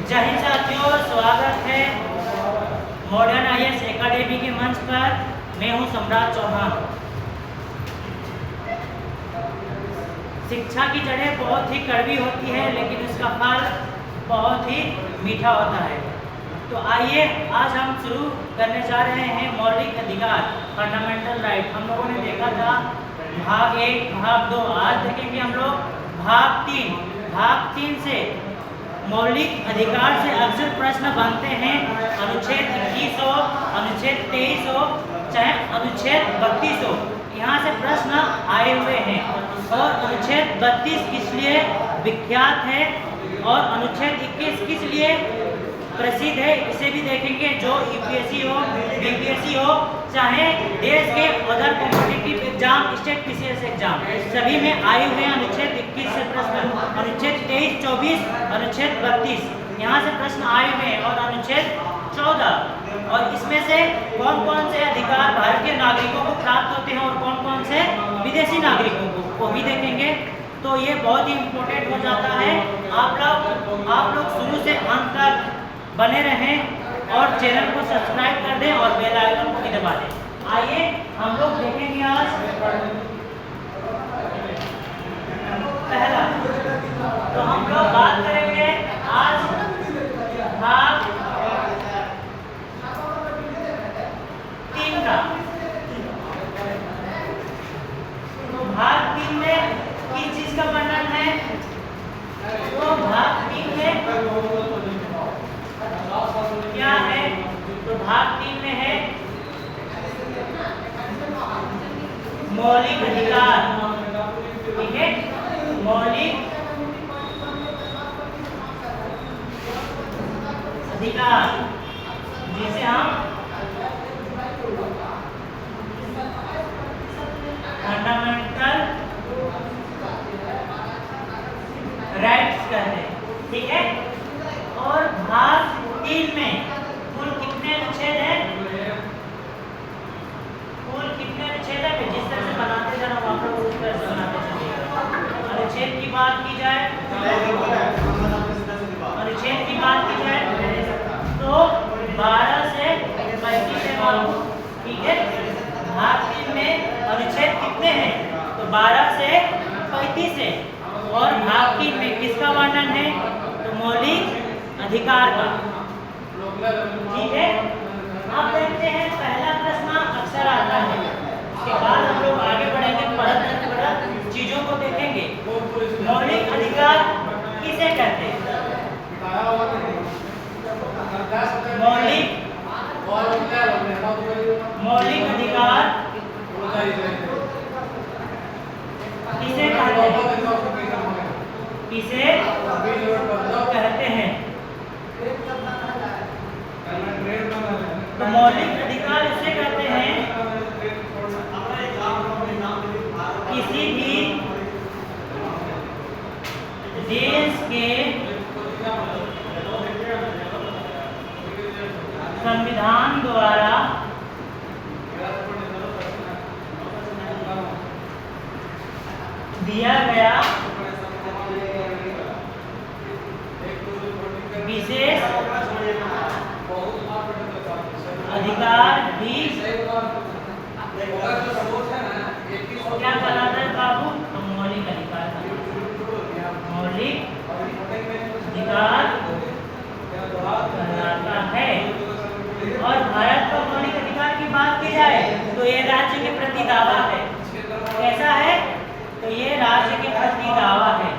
जय हिंद साथियों, स्वागत है मॉडर्न आईएएस एकेडमी के मंच पर। मैं हूं सम्राट चौहान। शिक्षा की जड़ें बहुत ही कड़वी होती है, लेकिन उसका फल बहुत ही मीठा होता है। तो आइए आज हम शुरू करने जा रहे हैं मौलिक अधिकार, फंडामेंटल राइट। हम लोगों ने देखा था भाग 1, भाग 2। आज देखेंगे हम लोग भाग 3। भाग 3 से मौलिक अधिकार से अक्सर प्रश्न बनते हैं। अनुच्छेद 21 हो, अनुच्छेद 23 हो, चाहे अनुच्छेद 32 हो, यहाँ से प्रश्न आए हुए हैं। और अनुच्छेद 32 किस लिए विख्यात है और अनुच्छेद 21 किस लिए प्रसिद्ध है, इसे भी देखेंगे। जो यूपीएससी हो, बीपीएससी हो, चाहे देश के other competitive exam, state PCS exam, सभी में आए हुए अनुच्छेद 21 से प्रश्न। अनुच्छेद 23, 24, अनुच्छेद 32 यहाँ से प्रश्न आए हुए हैं। और अनुच्छेद 14, और इसमें से कौन कौन से अधिकार भारतीय नागरिकों को प्राप्त होते हैं और कौन कौन से विदेशी नागरिकों को, वो भी देखेंगे। तो ये बहुत ही इम्पोर्टेंट हो जाता है। आप लोग शुरू से अंत तक बने रहें और चैनल को सब्सक्राइब कर दें और बेल आइकन को भी दबा दें। आइए हम लोग देखेंगे आज पहला। तो हम लोग बात करेंगे आज भाग 3 का। तो भाग 3 में किस चीज का वर्णन है? तो भाग 3 में क्या है? तो भाग 3 में है मौलिक अधिकार। ठीक है, मौलिक अधिकार, जिसे हम फंडामेंटल राइट्स कहते हैं। ठीक है, और भाग 3 में कुल कितने अनुच्छेद हैं? कुल कितने अनुच्छेद हैं? जिस तरह से बनाते जाना आप लोग उस तरह से बनाते चलिए। अनुच्छेद की बात की जाए, अनुच्छेद की बात की जाए तो 12 से 35 है बाबू। ठीक है, भाग 3 में अनुच्छेद कितने हैं? तो 12 से 35 है। और भाग 3 में किसका वर्णन है? तो मौलिक अधिकार का। ठीक है, अब देखते हैं पहला प्रश्न अक्सर आता है। उसके बाद हम लोग आगे बढ़ेंगे, परत चीजों को देखेंगे। मौलिक अधिकार किसे कहते हैं? मौलिक अधिकार किसे कहते हैं? किसे कहते हैं? तो मौलिक अधिकार इसे कहते हैं किसी भी देश के संविधान द्वारा दिया गया विशेष अधिकार भी क्या कहलाता है बाबू? तो मौलिक अधिकार। मौलिक अधिकार कहलाता है। और भारत का मौलिक अधिकार की बात की जाए तो ये राज्य के प्रति दावा है। कैसा है? तो ये राज्य के प्रति दावा है।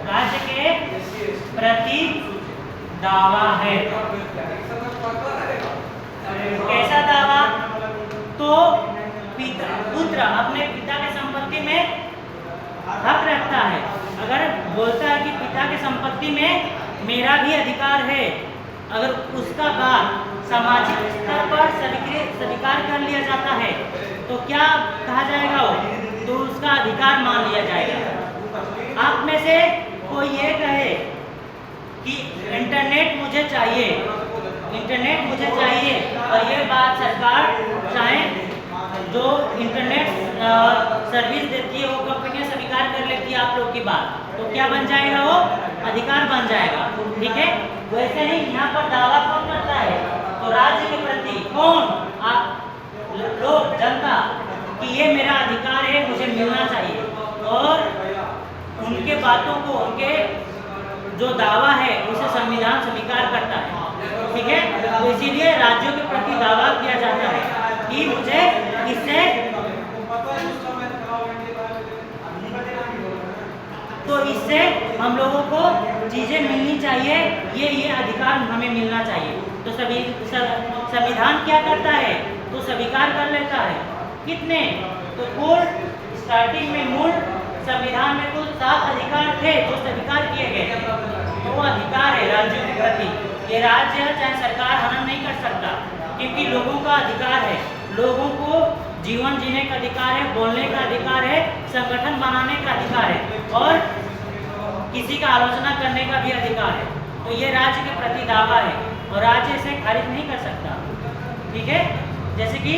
राज्य के प्रति दावा है। कैसा दावा? तो पुत्र अपने पिता के संपत्ति में हक रखता है। अगर बोलता है कि पिता की संपत्ति में मेरा भी अधिकार है, अगर उसका बात सामाजिक स्तर पर स्वीकार कर लिया जाता है तो क्या कहा जाएगा? वो तो उसका अधिकार मान लिया जाएगा। आप में से कोई ये कहे कि इंटरनेट मुझे चाहिए, इंटरनेट मुझे चाहिए, और ये बात सरकार चाहे जो इंटरनेट सर्विस देती है वो कंपनियां स्वीकार कर लेती है आप लोग की बात, तो क्या बन जाएगा? वो अधिकार बन जाएगा। ठीक है, वैसे ही यहाँ पर दावा कौन करता है? तो राज्य के प्रति कौन? लोग, जनता, कि ये मेरा अधिकार है, मुझे मिलना चाहिए, और उनके बातों को, उनके जो दावा है उसे संविधान स्वीकार करता है। ठीक है, तो इसीलिए राज्यों के प्रति दावा किया जाता है कि मुझे इससे, तो इससे हम लोगों को चीजें मिलनी चाहिए, ये अधिकार हमें मिलना चाहिए। तो सभी संविधान क्या करता है? तो स्वीकार कर लेता है। कितने? तो कुल स्टार्टिंग में मूल संविधान में कुल 7 अधिकार थे जो स्वीकार किए गए थे। तो वो अधिकार है राज्यों के प्रति। ये राज्य चाहे सरकार हनन नहीं कर सकता, क्योंकि लोगों का अधिकार है। लोगों को जीवन जीने का अधिकार है, बोलने का अधिकार है, संगठन बनाने का अधिकार है, और किसी का आलोचना करने का भी अधिकार है। तो ये राज्य के प्रति दावा है, और राज्य इसे खारिज नहीं कर सकता। ठीक है, जैसे कि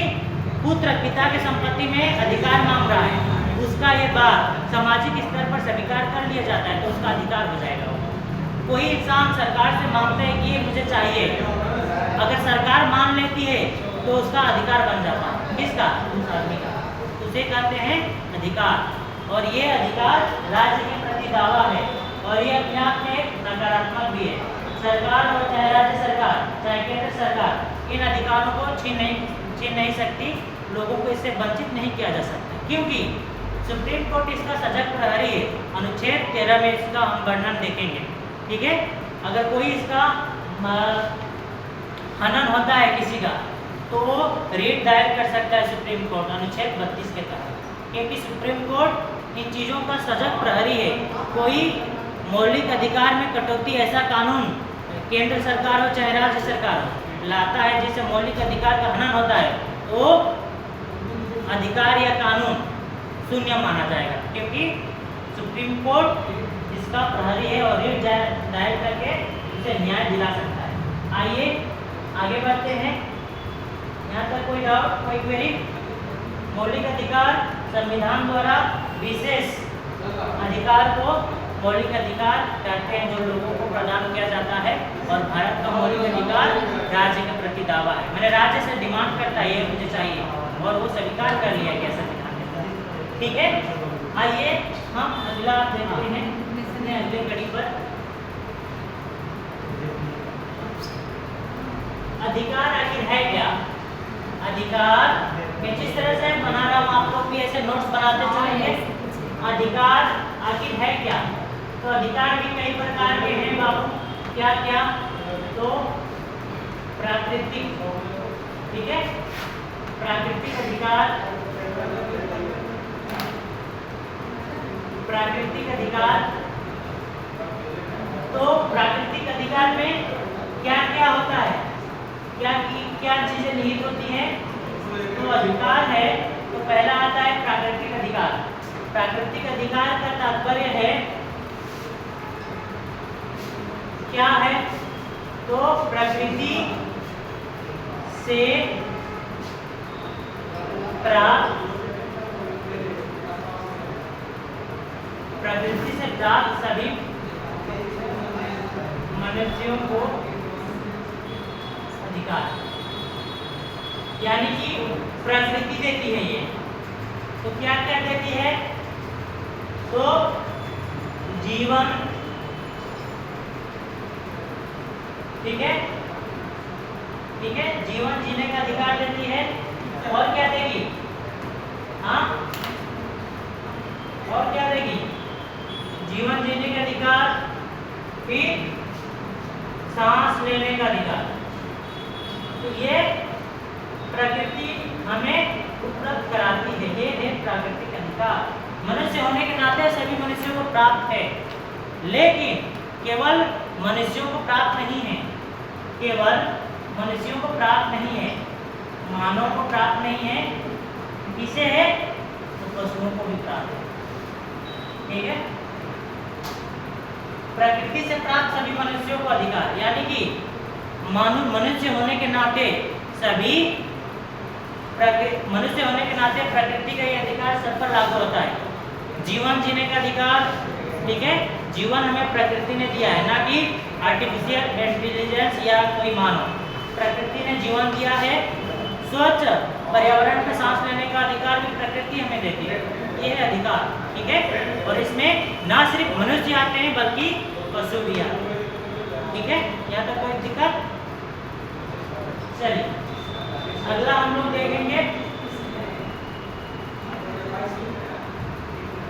पुत्र पिता की संपत्ति में अधिकार मांग रहा है, उसका ये बात सामाजिक स्तर पर स्वीकार कर लिया जाता है, तो उसका अधिकार हो जाएगा। कोई इंसान सरकार से मांगता है कि ये मुझे चाहिए, अगर सरकार मान लेती है तो उसका अधिकार बन जाता है। किसका? उस आदमी का। उसे कहते हैं अधिकार, और ये अधिकार राज्य के प्रति दावा है, और ये अपने आप में नकारात्मक भी है। सरकार, और चाहे राज्य सरकार चाहे केंद्र सरकार, इन अधिकारों को छीन नहीं सकती, लोगों को इससे वंचित नहीं किया जा सकता, क्योंकि सुप्रीम कोर्ट इसका सजग प्रहरी है। अनुच्छेद 13 में इसका हम वर्णन देखेंगे। ठीक है, अगर कोई इसका हनन होता है किसी का, तो वो रिट दायर कर सकता है सुप्रीम कोर्ट अनुच्छेद 32 के तहत, क्योंकि सुप्रीम कोर्ट इन चीज़ों का सजग प्रहरी है। कोई मौलिक अधिकार में कटौती ऐसा कानून केंद्र सरकार हो चाहे राज्य सरकार हो लाता है जिससे मौलिक अधिकार का हनन होता है, तो अधिकार या कानून शून्य माना जाएगा, क्योंकि सुप्रीम कोर्ट इसका प्रहरी है और रिट दायर करके उसे न्याय दिला सकता है। आइए आगे बढ़ते हैं। यहाँ तक कोई डाउट, कोई क्वेरी? मौलिक अधिकार संविधान द्वारा विशेष अधिकार को मौलिक अधिकार कहते हैं, जो लोगों को प्रदान किया जाता है, और भारत का मौलिक अधिकार राज्य के प्रति दावा है। मैंने राज्य से डिमांड करता है ये मुझे चाहिए, और वो स्वीकार कर लिया गया संविधान के तहत। ठीक है, आइए हम अगला देखते हैं अगले कड़ी पर। अधिकार आखिर है क्या? अधिकार जिस तरह से बना रहा हूँ, आप लोग भी ऐसे नोट्स बनाते चलेंगे। अधिकार आखिर है क्या? तो अधिकार भी कई प्रकार के हैं बाबू। क्या क्या? तो प्राकृतिक, ठीक है, प्राकृतिक अधिकार, प्राकृतिक अधिकार। तो प्राकृतिक अधिकार में क्या क्या होता है? क्या चीजें निहित होती हैं? तो अधिकार है, तो पहला आता है प्राकृतिक अधिकार। प्राकृतिक अधिकार का तात्पर्य है क्या है? तो प्रकृति से प्राप्त सभी मनुष्यों को अधिकार, यानी कि प्रकृति देती है ये। तो क्या क्या देती है? तो जीवन, ठीक है, ठीक है, जीवन जीने का अधिकार देती है। और क्या देगी? हाँ, और क्या देगी? जीवन जीने का अधिकार, फिर सांस लेने का अधिकार। तो ये प्रकृति हमें उपलब्ध कराती है, ये है प्राकृतिक अधिकार। मनुष्य होने के नाते सभी मनुष्यों को प्राप्त है, लेकिन केवल मनुष्यों को प्राप्त नहीं है, केवल मनुष्यों को प्राप्त नहीं है, मानव को प्राप्त नहीं है, किसे है? तो पशुओं को भी प्राप्त है। ठीक है, प्रकृति से प्राप्त सभी मनुष्यों को अधिकार, यानी कि मनुष्य होने के नाते सभी मनुष्य होने के नाते प्रकृति का ये अधिकार सब पर लागू होता है। जीवन जीने का अधिकार, ठीक है, जीवन हमें प्रकृति ने दिया है, ना कि आर्टिफिशियल इंटेलिजेंस या कोई मानव। प्रकृति ने जीवन दिया है। स्वच्छ पर्यावरण में सांस लेने का अधिकार भी प्रकृति हमें देती है, ये है अधिकार, ठीक है। और इसमें ना सिर्फ मनुष्य आते हैं बल्कि पशु भी आते हैं, ठीक है। यहाँ तक कोई दिक्कत? चलिए अगला हम लोग देखेंगे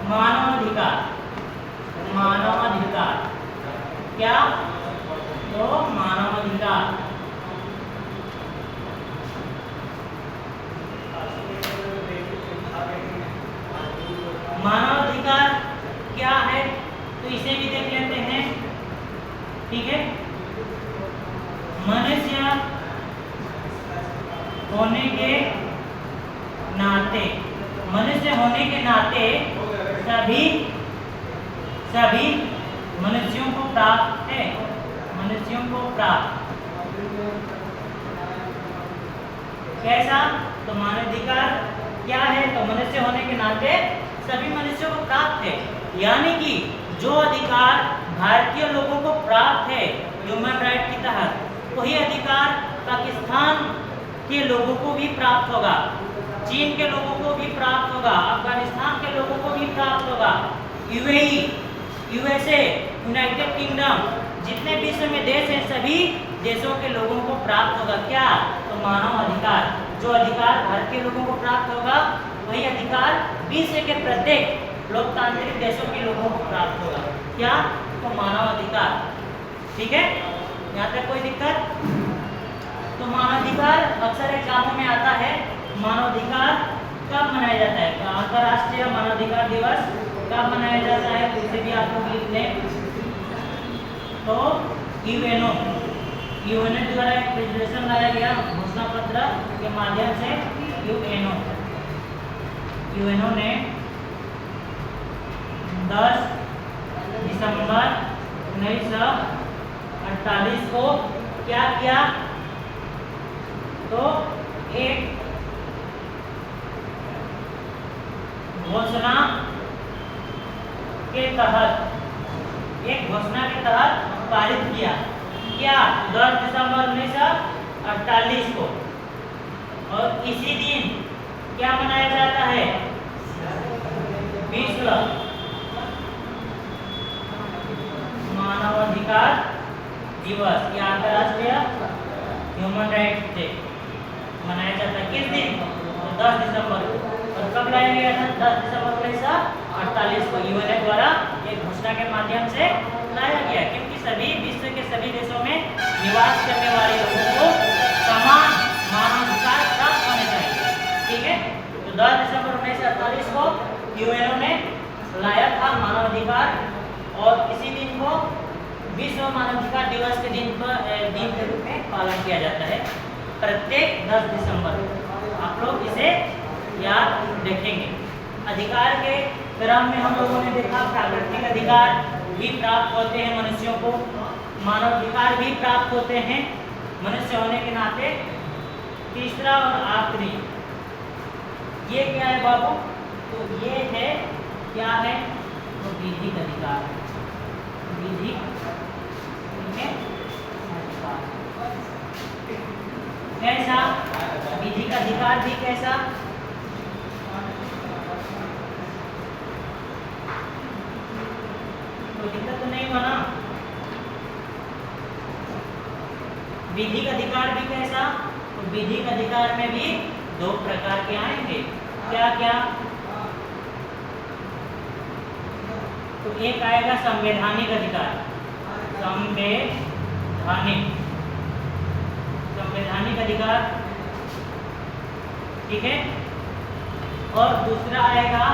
मानवाधिकार। मानवाधिकार क्या? तो मानवाधिकार मानवाधिकार क्या है, तो इसे भी देख लेते हैं, ठीक है। मनुष्य होने के नाते, मनुष्य होने के नाते सभी मनुष्यों को प्राप्त है, मनुष्यों को प्राप्त। कैसा? तो मानवाधिकार क्या है? तो मनुष्य होने के नाते सभी मनुष्यों को प्राप्त है, यानी कि जो अधिकार भारतीय लोगों को प्राप्त है ह्यूमन राइट के तहत, वही अधिकार पाकिस्तान के लोगों को भी प्राप्त होगा, चीन के लोगों को भी प्राप्त होगा, अफगानिस्तान के लोगों को भी प्राप्त होगा, यूएई, यूएसए, यूनाइटेड किंगडम, जितने विश्व में देश हैं सभी देशों के लोगों को प्राप्त होगा। क्या? तो मानव अधिकार। जो अधिकार भारतीय लोगों को प्राप्त होगा वही अधिकार विश्व के प्रत्येक लोकतांत्रिक देशों के लोगों को प्राप्त होगा। क्या? तो मानव अधिकार, ठीक है। यहाँ तक कोई दिक्कत? तो मानवाधिकार अक्सर एग्जामों में आता है। मानवाधिकार कब मनाया जाता है? अंतर्राष्ट्रीय मानवाधिकार दिवस कब मनाया जाता है? तो इसे भी आप लोग लिख लें। तो यूएनओ द्वारा एक रेजोल्यूशन लाया गया घोषणा पत्र के माध्यम से। यूएनओ ने 10 दिसंबर 1948 को क्या किया? तो एक घोषणा के तहत पारित किया। क्या? 10 दिसंबर 1948 को। और इसी दिन क्या मनाया जाता है? विश्व मानवाधिकार दिवस या अंतर्राष्ट्रीय ह्यूमन राइट्स डे मनाया जाता है। किस दिन? तो 10 दिसंबर को। और कब लाया गया था? 10 दिसंबर 1948 को यूएनओ द्वारा एक घोषणा के माध्यम से लाया गया, क्योंकि सभी विश्व के सभी देशों में निवास करने वाले लोगों को समान मानवाधिकार प्राप्त होने चाहिए, ठीक है। तो 10 दिसंबर 1948 को यूएनओ ने लाया था मानवाधिकार, और इसी दिन को विश्व मानवाधिकार दिवस के दिन के रूप में पालन किया जाता है प्रत्येक 10 दिसंबर को। आप लोग इसे याद रखेंगे। अधिकार के क्रम में हम लोगों ने देखा प्राकृतिक अधिकार भी प्राप्त होते हैं मनुष्यों को, मानवाधिकार भी प्राप्त होते हैं मनुष्य होने के नाते। तीसरा और आखिरी ये क्या है बाबू? तो ये है क्या है? तो विधिक अधिकार, विधिक अधिकार। कैसा? विधिक अधिकार भी कैसा? कोई दिक्कत तो नहीं बना? विधिक अधिकार भी कैसा? तो विधिक अधिकार में भी 2 प्रकार के आएंगे। क्या क्या? तो एक आएगा संवैधानिक अधिकार, संवैधानिक अधिकार, ठीक है। और दूसरा आएगा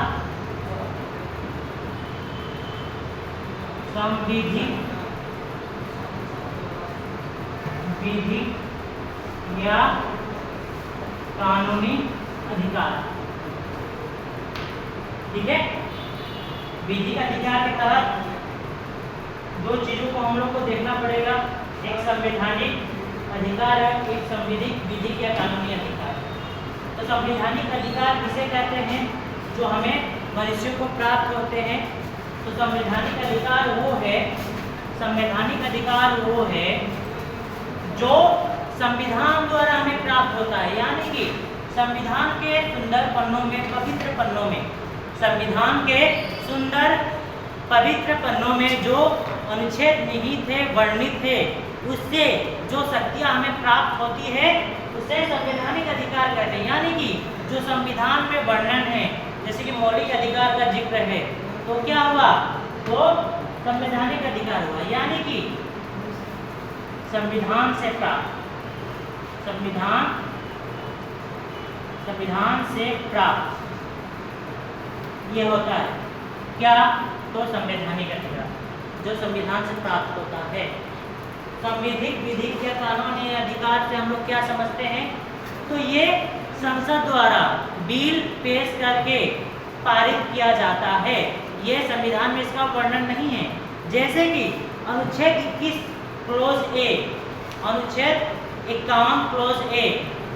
विधिक या कानूनी अधिकार, ठीक है। विधिक अधिकार के तहत 2 चीजों को हम लोग को देखना पड़ेगा, एक संवैधानिक अधिकार है, एक संविधिक विधिक या कानूनी अधिकार। तो संवैधानिक अधिकार किसे कहते हैं? जो हमें मनुष्यों को प्राप्त होते हैं तो संवैधानिक अधिकार वो है जो संविधान द्वारा हमें प्राप्त होता है, यानी कि संविधान के सुंदर पन्नों में, पवित्र पन्नों में, संविधान के सुंदर पवित्र पन्नों में जो अनुच्छेद निहित है, वर्णित है, उससे जो शक्तियाँ हमें प्राप्त होती है उसे संवैधानिक अधिकार कहते हैं। यानी कि जो संविधान में वर्णन है, जैसे कि मौलिक अधिकार का जिक्र है, तो क्या हुआ, तो संवैधानिक अधिकार हुआ। यानी कि संविधान से प्राप्त, संविधान से प्राप्त ये होता है क्या, तो संवैधानिक अधिकार जो संविधान से प्राप्त होता है। संविधिक, विधिक या कानूनी अधिकार से हम लोग क्या समझते हैं, तो ये संसद द्वारा बिल पेश करके पारित किया जाता है। ये संविधान में इसका वर्णन नहीं है। जैसे कि अनुच्छेद 21 क्लोज ए, अनुच्छेद 51 क्लोज ए,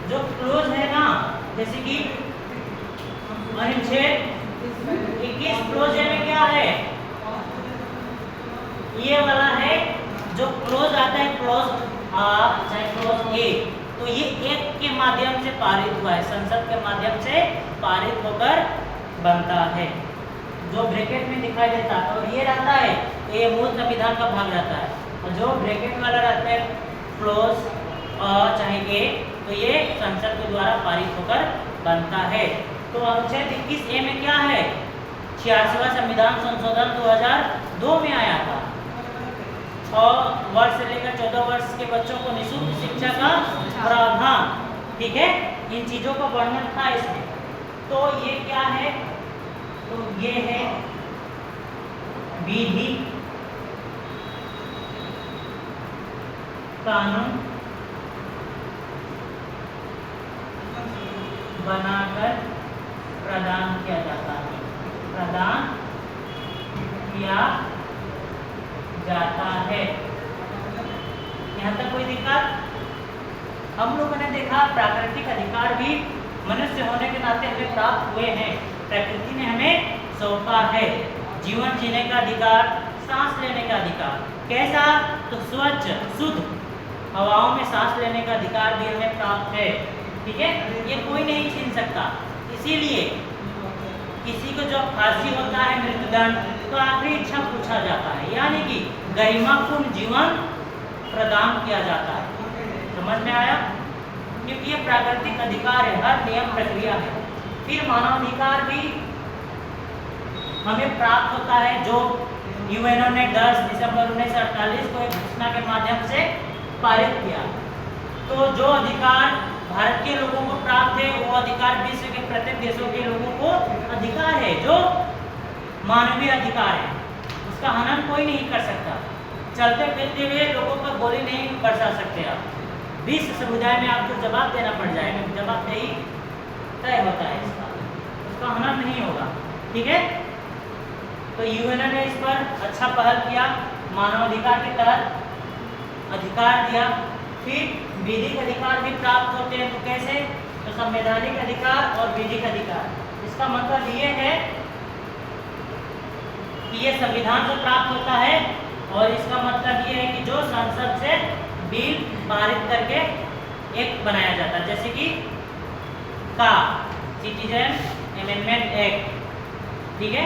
जो क्लोज है ना, जैसे कि अनुच्छेद 21 क्लोज ए में क्या है, ये वाला है जो क्लोज आता है, क्लोज चाहे क्लोज ए, तो ये एक के माध्यम से पारित हुआ है, संसद के माध्यम से पारित होकर बनता है, जो ब्रैकेट में दिखाई देता है। और ये रहता है तो ये मूल संविधान का भाग रहता है, और जो ब्रैकेट वाला रहता है क्लोज चाहे ए, तो ये संसद के द्वारा पारित होकर बनता है। तो अनुच्छेद 21 ए में क्या है, 86वां संविधान संशोधन 2002 में आया था। 6 वर्ष से लेकर 14 वर्ष के बच्चों को निःशुल्क शिक्षा का प्रावधान, ठीक है, इन चीजों का वर्णन था इसमें। तो ये क्या है, तो ये है विधि, कानून बनाकर प्रदान किया जाता है, प्रदान किया जाता है। यहाँ तक कोई दिक्कत? हम लोगों ने देखा प्राकृतिक अधिकार भी मनुष्य होने के नाते हमें प्राप्त हुए हैं, प्रकृति ने हमें सौंपा है। जीवन जीने का अधिकार, सांस लेने का अधिकार, कैसा, तो स्वच्छ शुद्ध हवाओं में सांस लेने का अधिकार भी हमें प्राप्त है, ठीक है, ये कोई नहीं छीन सकता। इसीलिए किसी को जब फांसी होता है, मृत्युदंड, तो आखिरी इच्छा पूछा जाता है, यानी कि गरिमापूर्ण जीवन प्रदान किया जाता है। समझ में आया? क्योंकि ये प्राकृतिक अधिकार है, हर नियम प्रक्रिया है। फिर मानवाधिकार भी हमें प्राप्त होता है, जो यूएनओ ने 10 दिसंबर 1948 को एक घोषणा के माध्यम से पारित किया। तो जो अधिकार भारत के लोगों को प्राप्त है, वो अधिकार विश्व के प्रत्येक देशों के लोगों को अधिकार है, जो मानवीय अधिकार है, उसका हनन कोई नहीं कर सकता। चलते फिरते हुए लोगों पर गोली नहीं बरसा सकते आप, विश्व समुदाय में आपको जवाब देना पड़ जाएगा, जवाबदेही तय होता है इसका, उसका हनन नहीं होगा, ठीक है। तो यूएनओ ने इस पर अच्छा पहल किया, मानवाधिकार के तहत अधिकार दिया। फिर विधिक अधिकार भी प्राप्त होते हैं, तो कैसे, तो संवैधानिक अधिकार और विधिक अधिकार। इसका मतलब ये है कि ये संविधान से प्राप्त होता है, और इसका मतलब ये है कि जो संसद से बिल पारित करके एक बनाया जाता है, जैसे कि का सिटीजन अमेंडमेंट एक्ट, ठीक है,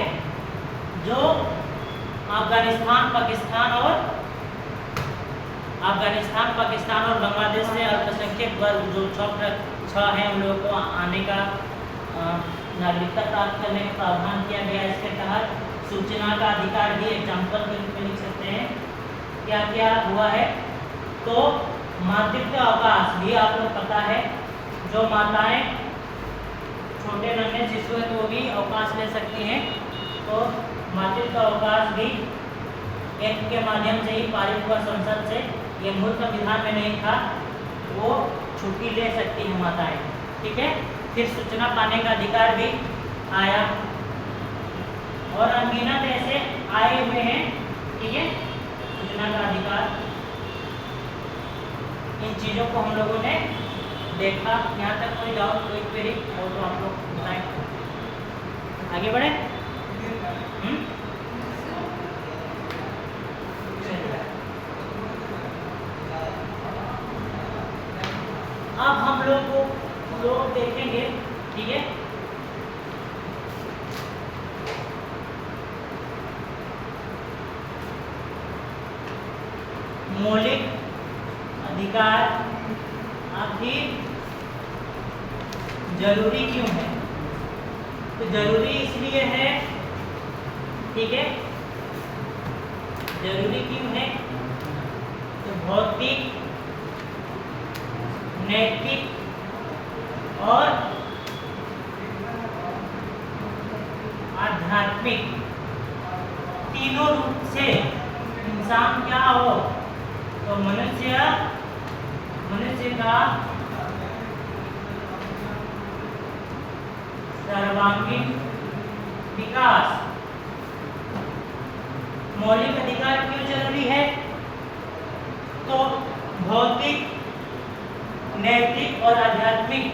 जो अफगानिस्तान, पाकिस्तान और बांग्लादेश से अल्पसंख्यक वर्ग जो 6 हैं, उन लोगों को आने का नागरिकता प्राप्त करने का प्रावधान किया गया। इसके तहत सूचना का अधिकार भी एग्जाम्पल के रूप में लिख सकते हैं। क्या क्या हुआ है, तो मातृत्व अवकाश भी आप लोग पता है, जो माताएं छोटे नन्हे शिशु हैं तो वो भी अवकाश ले सकती हैं। तो मातृत्व अवकाश भी एक्ट के माध्यम से ही पारित हुआ संसद से, ये मूल संविधान में नहीं था, वो छुट्टी ले सकती हैं माताएं, ठीक है। फिर सूचना पाने का अधिकार भी आया, और अनगिनत ऐसे आए हुए हैं, ठीक है, सूचना का अधिकार। इन चीज़ों को हम लोगों ने देखा। यहाँ तक कोई डाउट, कोई क्वेरी हो तो आप लोग बताएं, आगे बढ़े। हम लोग देखेंगे, ठीक है। मौलिक अधिकार आखिर जरूरी क्यों है? तो जरूरी इसलिए है, ठीक है, जरूरी क्यों है? तो भौतिक, नैतिक और आध्यात्मिक तीनों रूप से इंसान क्या हो, तो मनुष्य का सर्वांगीण विकास। मौलिक अधिकार क्यों जरूरी है? तो भौतिक, नैतिक और आध्यात्मिक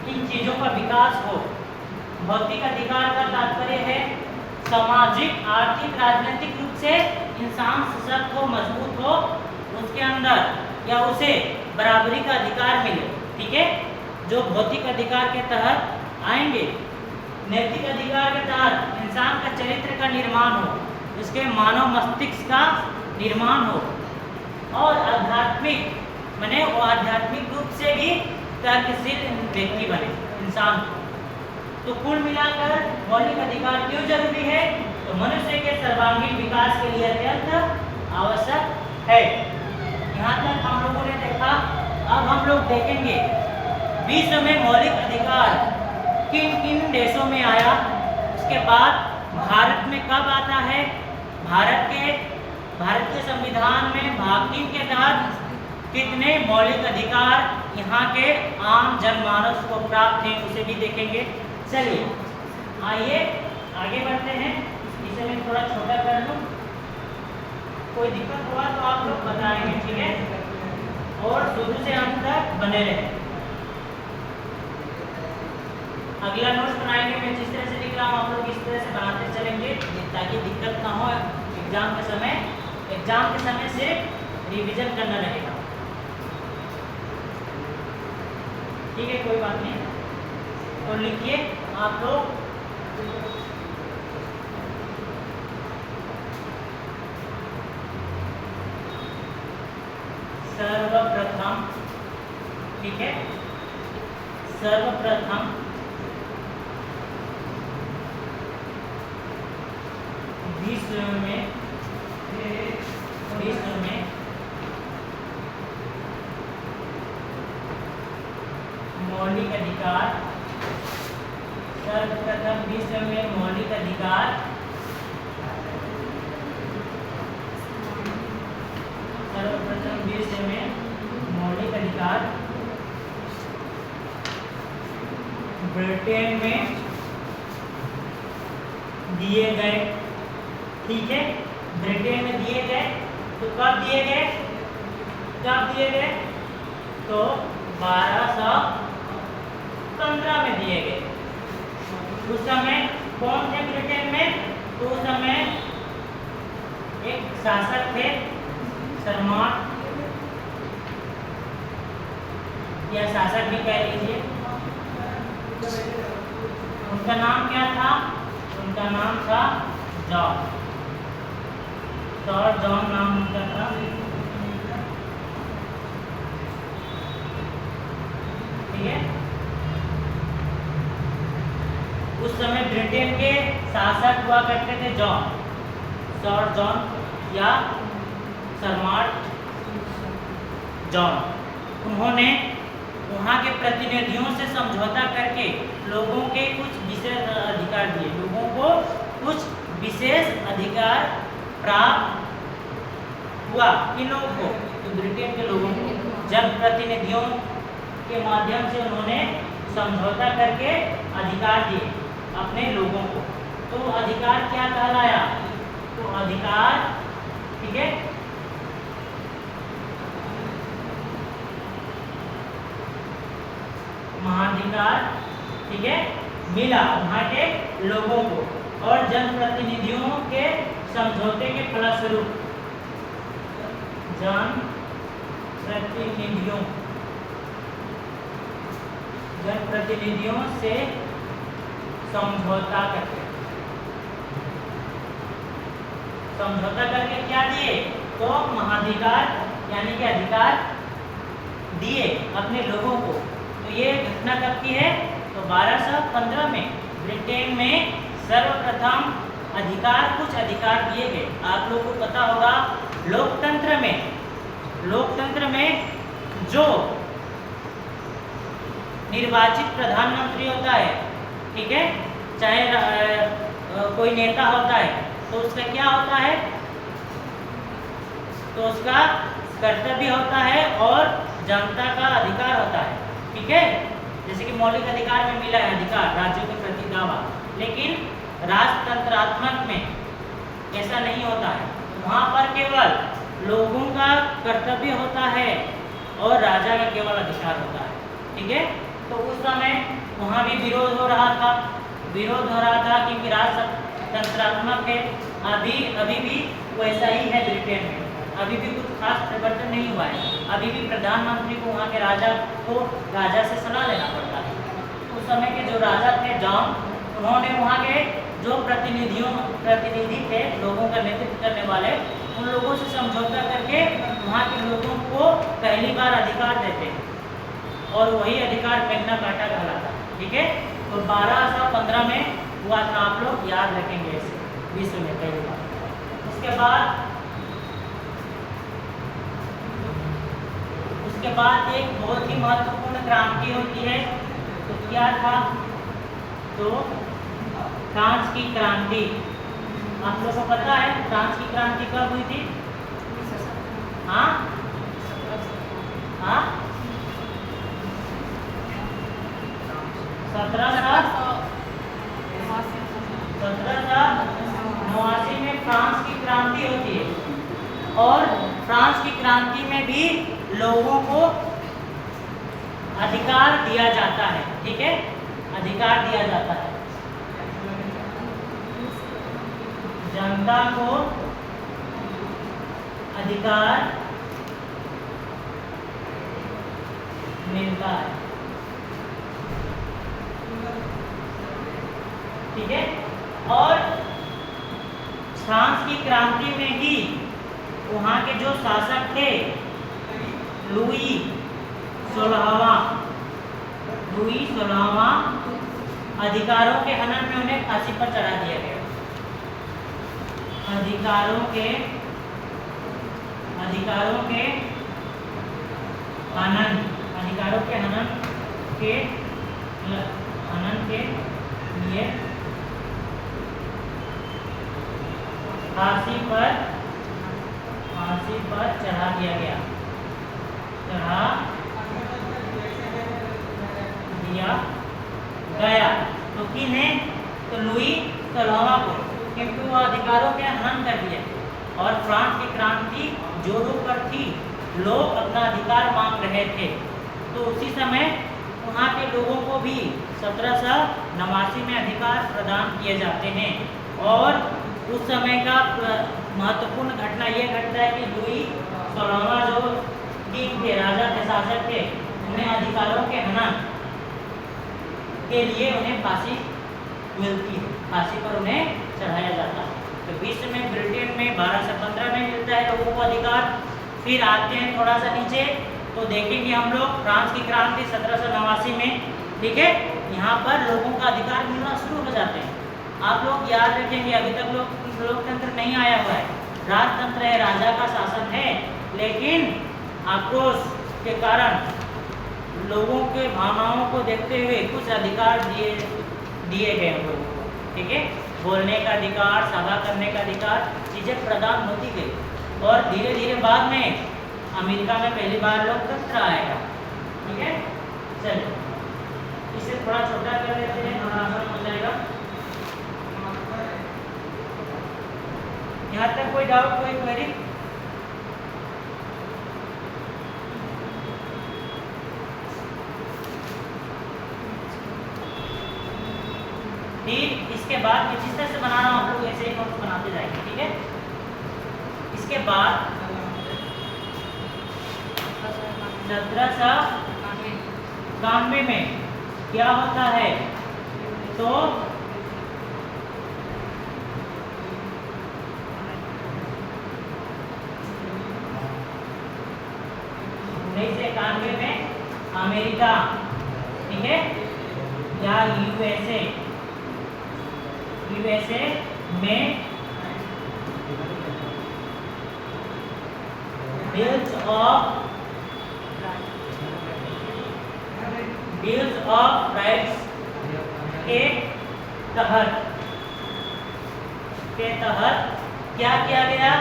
इन चीजों का विकास हो। भौतिक अधिकार का तात्पर्य है सामाजिक, आर्थिक, राजनीतिक रूप से इंसान सशक्त हो, मजबूत हो, उसके अंदर या उसे बराबरी का अधिकार मिले, ठीक है, जो भौतिक अधिकार के तहत आएंगे। नैतिक अधिकार के तहत इंसान का चरित्र का निर्माण हो, उसके मानव मस्तिष्क का निर्माण हो। और आध्यात्मिक माने वो आध्यात्मिक रूप से भी तर्कशील व्यक्ति बने इंसान। तो कुल मिलाकर मौलिक अधिकार क्यों जरूरी है? तो मनुष्य के सर्वांगीण विकास के लिए अत्यंत आवश्यक है। यहाँ तक हम लोगों ने देखा। अब हम लोग देखेंगे विश्व में मौलिक अधिकार किन किन देशों में आया, उसके बाद भारत में कब आता है, भारतीय संविधान में भाग 3 के तहत कितने मौलिक अधिकार यहाँ के आम जनमानस को प्राप्त हैं, उसे भी देखेंगे। चलिए आइए आगे बढ़ते हैं। इसे मैं थोड़ा छोटा कर दूँ, कोई दिक्कत हुआ तो आप लोग बताएंगे, ठीक है, और शुरू से अंत तक बने रहें। अगला नोट्स बनाएंगे, मैं जिस तरह से लिख रहा हूँ आप लोग इस तरह से बनाते चलेंगे ताकि दिक्कत ना हो। एग्जाम के समय सिर्फ रिवीजन करना रहेगा, ठीक है, कोई बात नहीं। तो लिखिए आप लोग सर्वप्रथम, ठीक है, सर्वप्रथम विश्व में मौलिक अधिकार, सर्वप्रथम विश्व में मौलिक अधिकार ब्रिटेन में दिए गए, ठीक है, ब्रिटेन में दिए गए। तो कब दिए गए? तो 1215 में दिए गए। उस समय कौन थे ब्रिटेन में? तो उस समय एक शासक थे, सरमाट या शासक भी कह लीजिए। उनका नाम क्या था? उनका नाम था जॉन, सर जॉन नाम उनका था। ठीक है, उस समय ब्रिटेन के शासक हुआ करते थे जॉन, सर जॉन या सरमाट जॉन। उन्होंने वहाँ के प्रतिनिधियों से समझौता करके लोगों के कुछ विशेष अधिकार दिए, लोगों को कुछ विशेष अधिकार प्राप्त हुआ। किन लोगों को? तो ब्रिटेन के लोगों को। जनप्रतिनिधियों के माध्यम से उन्होंने समझौता करके अधिकार दिए अपने लोगों को। तो अधिकार क्या कहलाया? तो अधिकार, ठीक है, महाधिकार, ठीक है, मिला वहाँ के लोगों को। और जनप्रतिनिधियों के समझौते के फलस्वरूप जनप्रतिनिधियों जनप्रतिनिधियों से समझौता करके क्या दिए? तो महाधिकार यानी कि अधिकार दिए अपने लोगों को। तो ये घटना कब की है? तो 1215 में ब्रिटेन में सर्वप्रथम कुछ अधिकार दिए गए। आप लोगों को पता होगा लोकतंत्र में जो निर्वाचित प्रधानमंत्री होता है, ठीक है, चाहे कोई नेता होता है, तो उसका क्या होता है? तो उसका कर्तव्य होता है और जनता का अधिकार होता है, ठीक है। जैसे कि मौलिक अधिकार में मिला है अधिकार राज्यों के प्रति दावा, लेकिन राजतंत्रात्मक में ऐसा नहीं होता है। वहाँ पर केवल लोगों का कर्तव्य होता है और राजा का केवल अधिकार होता है, ठीक है। तो उस समय वहाँ भी विरोध हो रहा था क्योंकि राजतंत्रात्मक है। अभी भी वैसा ही है ब्रिटेन में, अभी भी कुछ खास परिवर्तन नहीं हुआ है। अभी भी प्रधानमंत्री को वहाँ के राजा से सलाह लेना पड़ता है। उस समय के जो राजा थे जॉन, उन्होंने वहाँ के जो प्रतिनिधि थे, लोगों का नेतृत्व करने वाले, उन लोगों से समझौता करके वहाँ के लोगों को पहली बार अधिकार देते हैं और वही अधिकार मैग्ना कार्टा कहलाता है, ठीक है। तो 1215 में हुआ था, आप लोग याद रखेंगे इसे, विश्व में पहली बार। उसके बाद एक बहुत ही महत्वपूर्ण क्रांति होती है। तो क्या था? तो फ्रांस की क्रांति। आप लोगों को पता है फ्रांस की क्रांति कब हुई थी? हाँ 1789 में फ्रांस की क्रांति होती है और फ्रांस की क्रांति में भी लोगों को अधिकार दिया जाता है, ठीक है, अधिकार दिया जाता है। जनता को अधिकार मिलता है, ठीक है। और फ्रांस की क्रांति में ही वहाँ के जो शासक थे लुई 16वां अधिकारों के हनन में उन्हें फांसी पर चढ़ा दिया गया। अधिकारों के हनन के लिए फांसी पर चढ़ा दिया गया। तो किन्हें? तो लुई 16वां को, क्योंकि वो अधिकारों के हनन कर दिया। और फ्रांस की क्रांति जोरों पर थी, लोग अपना अधिकार मांग रहे थे। तो उसी समय वहाँ के लोगों को भी 1789 में अधिकार प्रदान किए जाते हैं। और उस समय का महत्वपूर्ण घटना ये घटता है कि लुई 16वां जो किंग थे, राजा थे, शासक थे, उन्हें अधिकारों के हनन के लिए उन्हें फांसी मिलती है, फांसी पर उन्हें चढ़ाया जाता है। तो विश्व में ब्रिटेन में 1215 में मिलता है लोगों को अधिकार। फिर आते हैं थोड़ा सा नीचे तो देखेंगे हम लोग फ्रांस की क्रांति 1789 में, ठीक है। यहाँ पर लोगों का अधिकार मिलना शुरू हो जाते हैं। आप लोग याद रखेंगे अभी तक लोकतंत्र नहीं आया हुआ है, राजतंत्र है, राजा का शासन है, लेकिन आक्रोश के कारण लोगों के भावनाओं को देखते हुए कुछ अधिकार दिए गए हम लोगों को, ठीक है। बोलने का अधिकार, सभा करने का अधिकार, चीज़ें प्रदान होती गई। और धीरे धीरे बाद में अमेरिका में पहली बार लोकतंत्र आएगा, ठीक है। चलिए इसे थोड़ा छोटा कर लेते हैं, आसान हो जाएगा। यहाँ तक कोई डाउट, कोई क्वेरी? ठीक, इसके बाद जिस तरह से बना रहा हूँ आप लोग ऐसे ही नोट्स बनाते जाएंगे, ठीक है। इसके बाद 1792 में क्या होता है? तो 1991 में अमेरिका, ठीक है, या यूएसए में बिल्स ऑफ राइट्स के तहत क्या किया गया?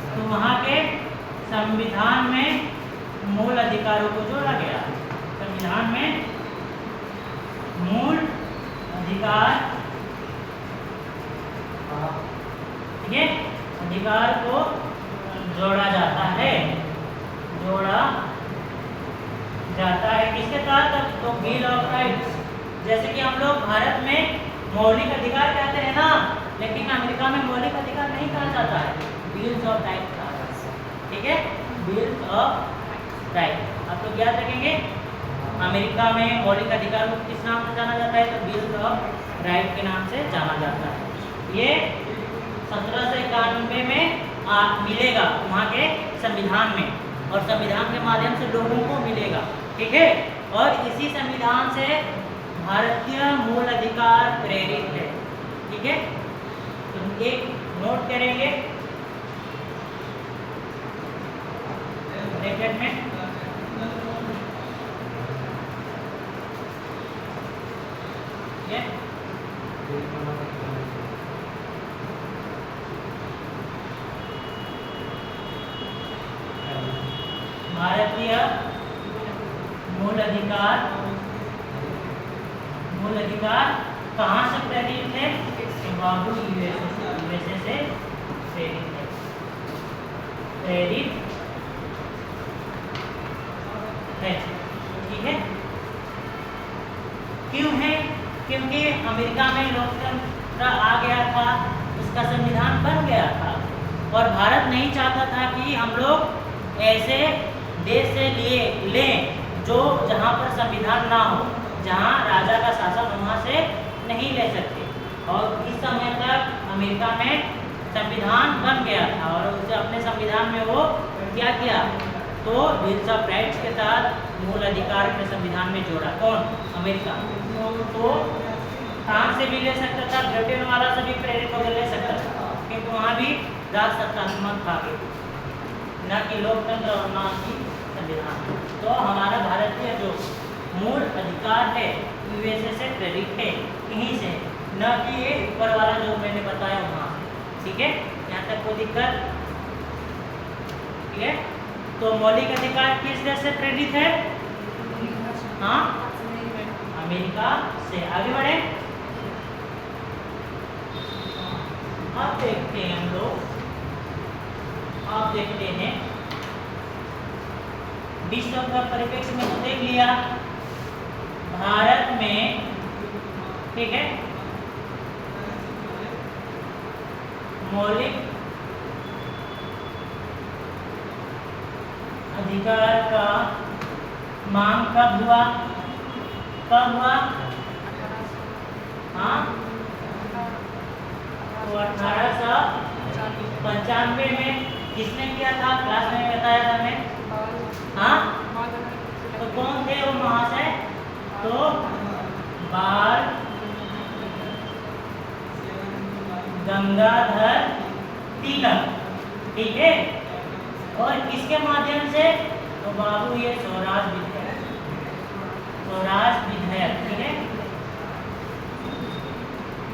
तो वहाँ के संविधान में मूल अधिकारों को जोड़ा गया। संविधान में मूल अधिकार, ठीक है, अधिकार को जोड़ा जाता है किसके तहत? तो बिल ऑफ राइट्स। जैसे कि हम लोग भारत में मौलिक अधिकार कहते हैं ना, लेकिन अमेरिका में मौलिक अधिकार नहीं कहा जाता है, बिल्स ऑफ राइट कहा जाता है, ठीक है, बिल्स ऑफ राइट। आप लोग याद रखेंगे, अमेरिका में मौलिक अधिकार को किस नाम से जाना जाता है? तो बिल्स ऑफ राइट के नाम से जाना जाता है। ये 1791 में मिलेगा वहाँ के संविधान में, और संविधान के माध्यम से लोगों को मिलेगा, ठीक है। और इसी संविधान से भारतीय मूल अधिकार प्रेरित है, ठीक है। तो एक नोट करेंगे ब्रैकेट में, ठीक है। भारतीय मूल अधिकार कहाँ से प्रेरित है? बाबू यूएसए से प्रेरित है, ठीक है। क्यों है? क्योंकि अमेरिका में लोकतंत्र आ गया था, उसका संविधान बन गया था, और भारत नहीं चाहता था कि हम लोग ऐसे देश से लें जो जहाँ पर संविधान ना हो, जहाँ राजा का शासन वहाँ से नहीं ले सकते। और इस समय तक अमेरिका में संविधान बन गया था, और उसे अपने संविधान में वो क्या किया? तो बिल्स ऑफ राइट्स के तहत मूल अधिकार के संविधान में जोड़ा। कौन? अमेरिका। तो फ्रांस से भी ले सकता था, ब्रिटेन वाला से भी प्रेरित होकर ले सकता था, क्योंकि वहाँ भी राजसत्तात्मक था, न कि लोकतंत्र और न कि संविधान। तो हमारा भारतीय जो मूल अधिकार है यूएसए से प्रेरित है, यहीं से, न कि ये ऊपर वाला जो मैंने बताया वहाँ, ठीक है। यहाँ तक कोई दिक्कत? ठीक है। तो मौलिक अधिकार किस देश से प्रेरित है? हाँ, अमेरिका से। आगे बढ़े, अब देखते हैं हम लोग, आप देखते हैं विश्व का परिप्रेक्ष्य में तो देख लिया भारत में, ठीक है, मौलिक अधिकार का मांग कब हुआ? हाँ, तो 1895 में किसने किया था? क्लास में बताया था मैं, हाँ। तो कौन थे वो महाशय? तो बाल गंगाधर तिलक, ठीक है। और किसके माध्यम से? तो बाबू ये स्वराज विधेयक, ठीक है।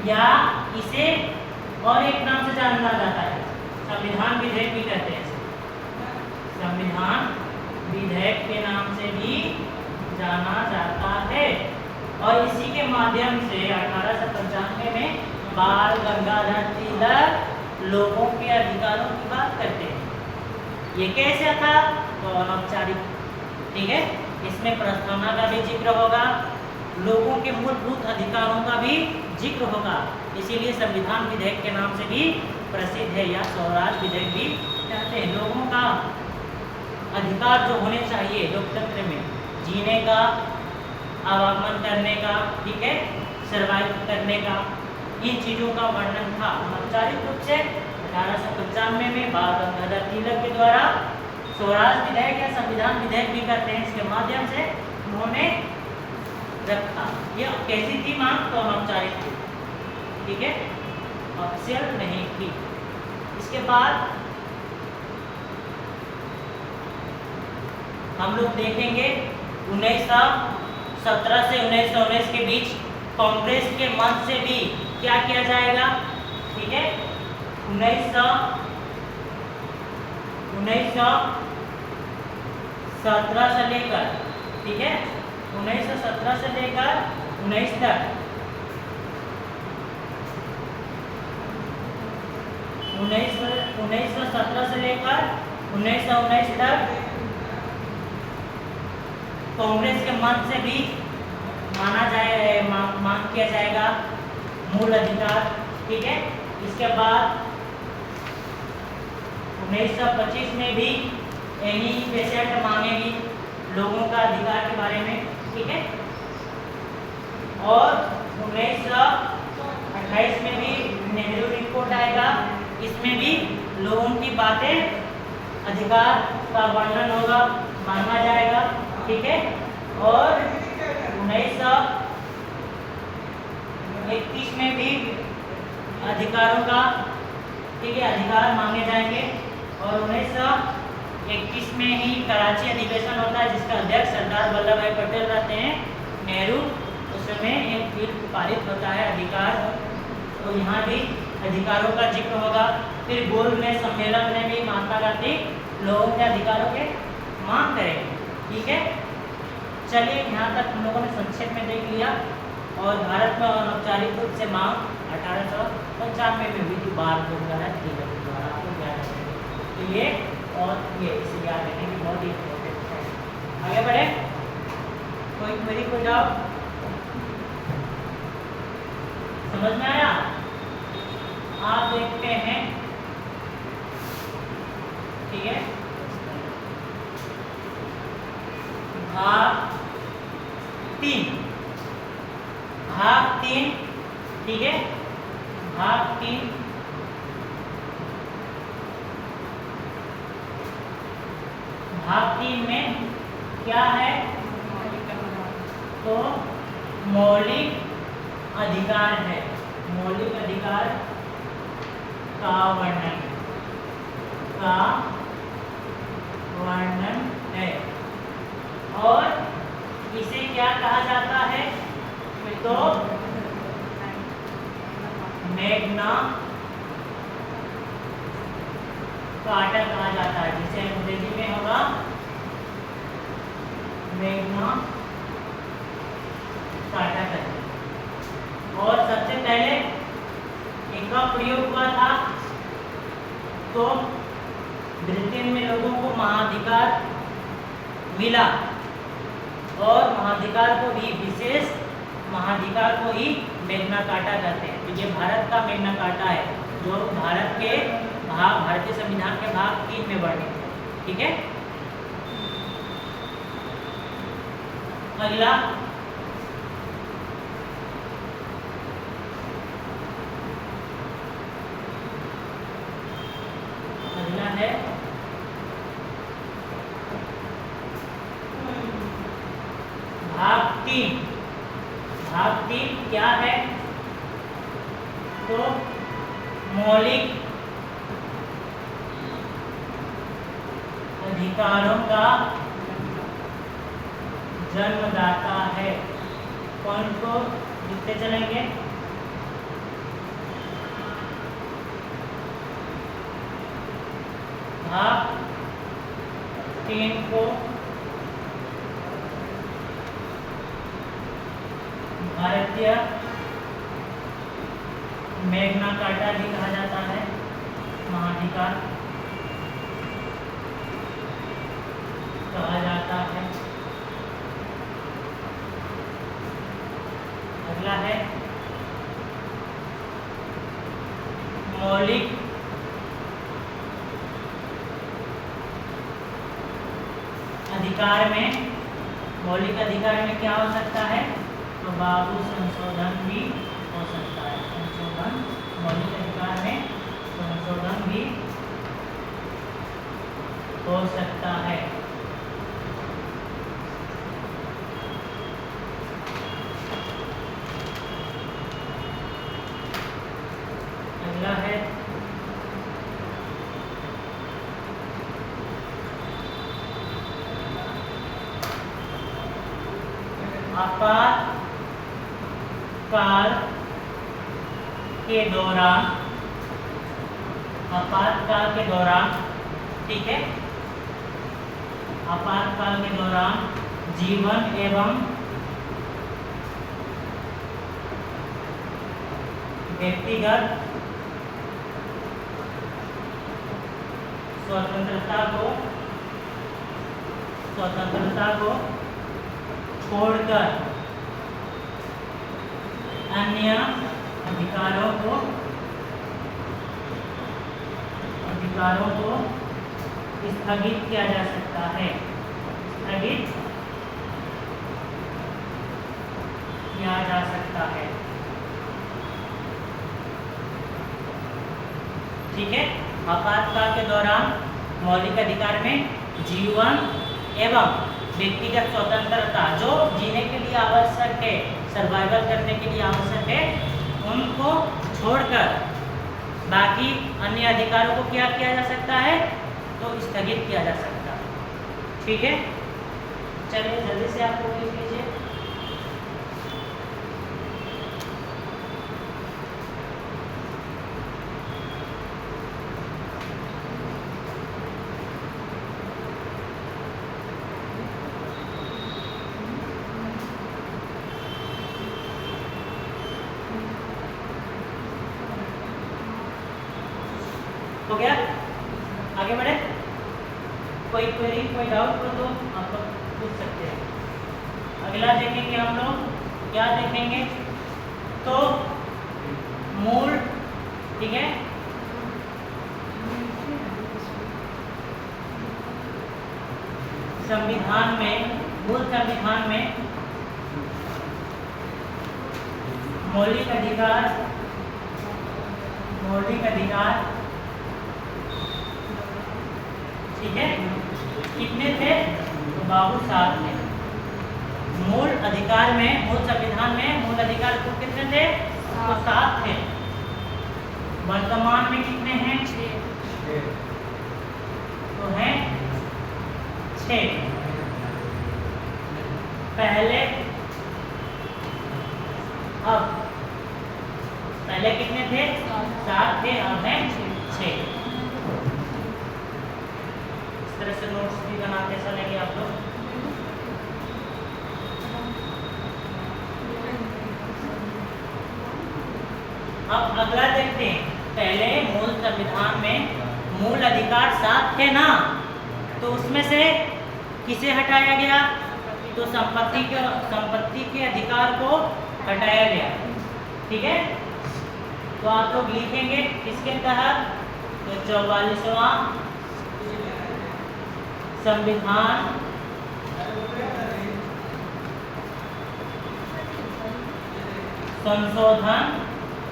या इसे और एक नाम से जाना जाता है, संविधान विधेयक भी कहते हैं, संविधान विधेयक के नाम से भी जाना जाता है। और इसी के माध्यम से 1895 में बाल गंगाधर तिलक लोगों के अधिकारों की बात करते हैं। ये कैसे था? तो अनौपचारिक, ठीक है। इसमें प्रस्तावना का भी जिक्र होगा, लोगों के मूलभूत अधिकारों का भी जिक्र होगा, इसीलिए संविधान विधेयक के नाम से भी प्रसिद्ध है, या स्वराज विधेयक भी कहते हैं। लोगों का अधिकार जो होने चाहिए लोकतंत्र में, जीने का, आवागमन करने का, ठीक है, सर्वाइव करने का, इन चीज़ों का वर्णन था। औपचारिक रूप से 1895 में बाल गंगाधर तिलक के द्वारा स्वराज विधेयक या संविधान विधेयक भी करते हैं, इसके माध्यम से उन्होंने रखा। ये कैसी थी मांग? तो अनौपचारिक थी, ठीक है, ऑफिशियल नहीं थी। इसके बाद हम लोग देखेंगे 1917 से 1919 के बीच कांग्रेस के मंच से भी क्या किया जाएगा, ठीक है। 1917 से लेकर, ठीक है, 1917 से लेकर 19 तक 1917 से लेकर 1919 तक कांग्रेस के मंच से भी मांग किया जाएगा मूल अधिकार, ठीक है। इसके बाद 1925 में भी एनी पेशेंट मांगेगी लोगों का अधिकार के बारे में, ठीक है। और 1928 में भी नेहरू रिपोर्ट आएगा, इसमें भी लोगों की बातें, अधिकार का वर्णन होगा, मांगा जाएगा, ठीक है। और 1931 में भी अधिकारों का, ठीक है, अधिकार मांगे जाएंगे। और 1931 में ही कराची अधिवेशन होता है, जिसका अध्यक्ष सरदार वल्लभ भाई पटेल रहते हैं, नेहरू। उस समय एक बिल पारित होता है अधिकार, तो यहाँ भी अधिकारों का जिक्र होगा। फिर गोल में सम्मेलन में भी महात्मा गांधी लोगों के अधिकारों के मांग करेंगे, ठीक है। चलिए, यहाँ तक हम लोगों ने संक्षेप में देख लिया। और भारत में अनौपचारिक रूप से मांग 1895 में हुई थी बाल गंगाधर तिलक के द्वारा, आपको याद रखेंगे। तो ये और ये इसे याद रखेंगे, बहुत ही इंपॉर्टेंट है। आगे बढ़े, कोई क्वेरी, कोई डाउट? समझ में आया? आप देखते हैं, ठीक है, भाग 3, ठीक है, भाग 3 में क्या है? तो मौलिक अधिकार है, मौलिक अधिकार का वर्णन है। और इसे क्या कहा जाता है? तो मैग्ना कार्टा कहा जाता है, जिसे अंग्रेजी में होगा मैग्ना कार्टा कहते हैं। और सबसे पहले इनका प्रयोग हुआ था तो ब्रिटेन में लोगों को महाधिकार मिला, और महाधिकार को भी, विशेष महाधिकार को ही मैग्ना कार्टा कहते हैं। तो ये भारत का मैग्ना कार्टा है, जो भारतीय संविधान के भाग 3 में वर्णित है, ठीक है। अगला है भाग 3। भाग 3 क्या है? तो मौलिक अधिकारों का जन्मदाता है। पॉइंट को लिखते चलेंगे। भाग 3 को भारतीय मैग्ना कार्टा भी कहा जाता है, महाधिकार कहा जाता है। अगला है मौलिक अधिकार में मौलिक अधिकार में क्या हो सकता है? तो बाबू संशोधन भी हो सकता है। संशोधन, मौलिक अधिकार में संशोधन भी हो सकता है। अगला है आपातकाल के दौरान, आपातकाल के दौरान, ठीक है, आपातकाल के दौरान जीवन एवं व्यक्तिगत स्वतंत्रता को छोड़कर अन्य अधिकारों को स्थगित किया जा सकता है। स्थगित किया जा सकता है। ठीक है, आपातकाल के दौरान मौलिक अधिकार में जीवन एवं व्यक्तिगत स्वतंत्रता जो जीने के लिए आवश्यक है, सर्वाइवल करने के लिए आवश्यक है, उनको छोड़कर बाकी अन्य अधिकारों को क्या किया जा सकता है? तो स्थगित किया जा सकता है। ठीक है, चलिए जल्दी से आप लोग लिख लीजिए। हो गया? आगे बढ़े? कोई क्वेरी, कोई डाउट हो तो आप लोग पूछ सकते हैं। अगला देखेंगे हम लोग, क्या देखेंगे? तो मूल, ठीक है, संविधान में, मूल संविधान में मौलिक अधिकार ठीक है, कितने थे? तो बाबू 7 थे। मूल अधिकार में, मूल संविधान में मूल अधिकार को कितने थे? तो 7 थे। वर्तमान में कितने हैं? 6। तो हैं 6। पहले, अब पहले कितने थे? 7 थे, अब हैं 6। इस तरह से नोट्स भी बनाते चलेंगे आप लोग। अब अगला देखते हैं। पहले मूल संविधान में मूल अधिकार 7 थे ना, तो उसमें से किसे हटाया गया? तो संपत्ति के अधिकार को हटाया गया। ठीक है, तो आप लोग लिखेंगे किसके तहत? तो 44वां संविधान संशोधन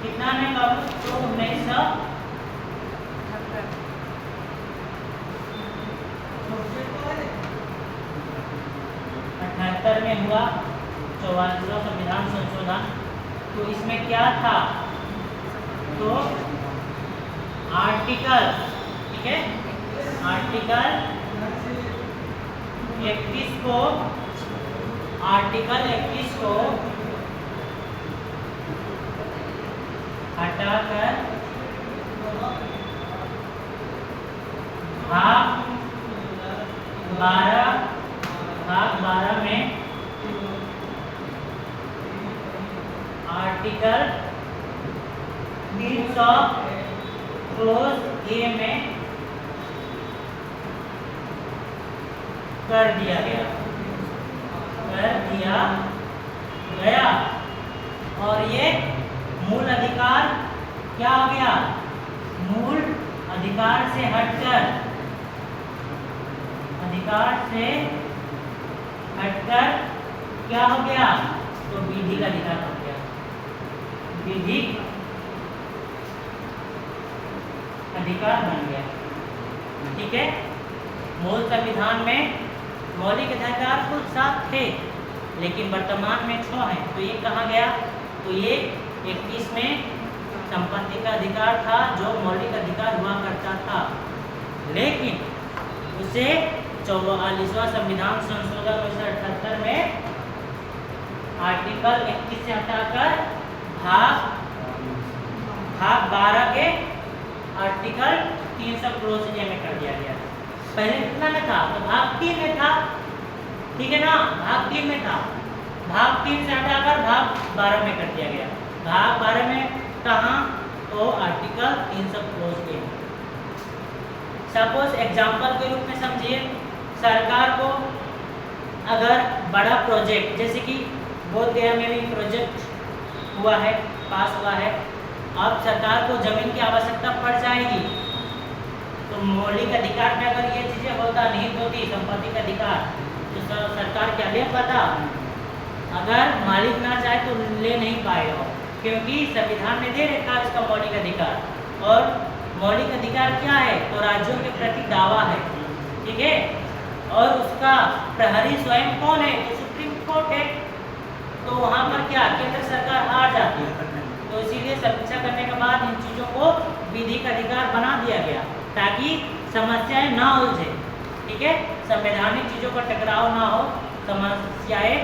कितना में बाबू? तो 1978 में हुआ 44वां संविधान संशोधन। तो इसमें क्या था? तो आर्टिकल, ठीक है, आर्टिकल 31 को हटाकर भाग 12 में आर्टिकल 300 क्लोज ए में कर दिया गया और ये मूल अधिकार क्या हो गया? मूल अधिकार से हटकर क्या हो गया, तो विधिक अधिकार हो गया, विधिक अधिकार बन गया। ठीक है, मूल संविधान में मौलिक अधिकार कुल 7 थे, लेकिन वर्तमान में 6 हैं। तो ये कहाँ गया, तो ये 21 में संपत्ति का अधिकार था जो मौलिक अधिकार हुआ करता था, लेकिन उसे 44वां संविधान संशोधन 1978 में आर्टिकल 21 से हटाकर भाग 12 के आर्टिकल 300 क्लोज ए में कर दिया गया। पहले कितना में था, तो भाग 3 में था, ठीक है ना, भाग 3 में था, भाग 3 से हटाकर भाग 12 में कर दिया गया। भाग 12 में कहाँ, तो आर्टिकल 300 क्लोज ए। सपोज एग्जाम्पल के रूप में समझिए, सरकार को अगर बड़ा प्रोजेक्ट, जैसे कि बोधगया में भी प्रोजेक्ट हुआ है, पास हुआ है, अब सरकार को जमीन की आवश्यकता पड़ जाएगी, तो मौलिक अधिकार में अगर ये चीज़ें होता नहीं होती, संपत्ति का अधिकार, तो सरकार क्या ले पाता, अगर मालिक ना चाहे तो ले नहीं पाएगा, क्योंकि संविधान ने दे रखा है इसका मौलिक अधिकार। और मौलिक अधिकार क्या है, तो राज्यों के प्रति दावा है, ठीक है, और उसका प्रहरी स्वयं कौन है, तो सुप्रीम कोर्ट है। तो वहाँ पर क्या, केंद्र सरकार हार जाती है, तो इसीलिए समीक्षा करने के बाद इन चीज़ों को विधिक अधिकार बना दिया गया, ताकि समस्याएं ना उलझे, ठीक है, संवैधानिक चीज़ों का टकराव ना हो, समस्याएं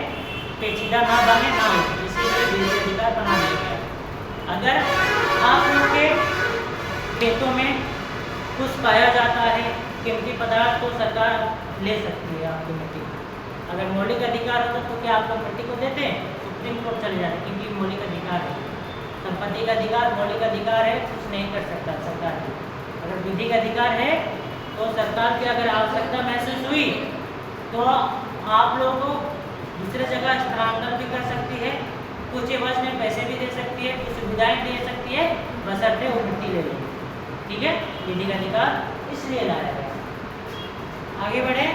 पेचीदा ना बने, ना हो, इसीलिए विधिक अधिकार बना दिया गया। अगर आप लोगों के खेतों में कुछ पाया जाता है कीमती पदार्थ, तो सरकार ले सकती है आपकी मिट्टी। अगर मौलिक अधिकार होता तो क्या आप लोग मिट्टी को देते हैं, सुप्रीम कोर्ट चले जाते, क्योंकि मौलिक अधिकार है, संपत्ति का अधिकार मौलिक अधिकार है, कुछ नहीं कर सकता सरकार की। अगर विधिक अधिकार है तो सरकार की अगर आवश्यकता महसूस हुई तो आप लोगों को दूसरे जगह स्थानांतरण भी कर सकती है, कुछ एवज में पैसे भी दे सकती है, कुछ सुविधाएं दे सकती है, बशर्ते वो मिट्टी ले लें, ठीक है। विधिक अधिकार इसलिए लाया गया। आगे बढ़े,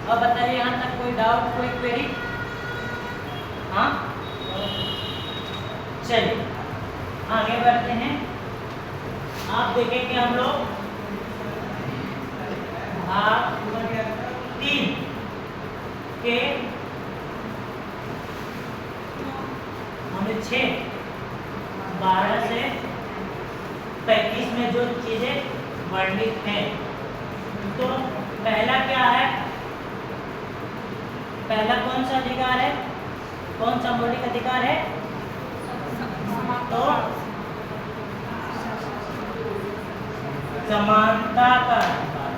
अब बताइए यहाँ तक कोई डाउट, कोई क्वेरी? हाँ, चलिए आगे बढ़ते हैं। आप देखेंगे हम लोग भाग 3 के अनुच्छेद 12 से 35 में जो चीजें वर्णित हैं, तो पहला क्या है, पहला कौन सा अधिकार है, कौन सा मौलिक अधिकार है, तो समानता का अधिकार,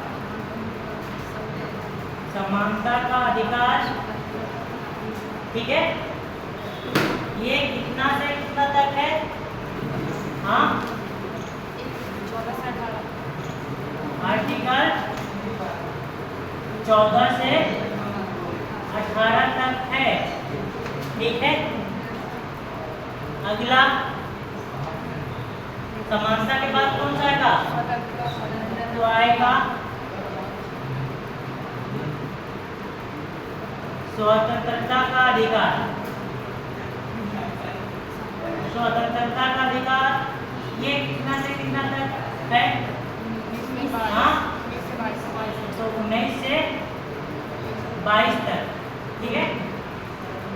समानता का अधिकार, ठीक है। ये कितना से कितना तक है, हाँ, आर्टिकल 14 से 18 तक है, ठीक है। अगला समानता के बाद कौन सा आएगा, तो आएगा स्वतंत्रता का अधिकार, स्वतंत्रता का अधिकार, ये कितना से कितना तक है, हाँ, तो 19 से 22 तक, ठीक है,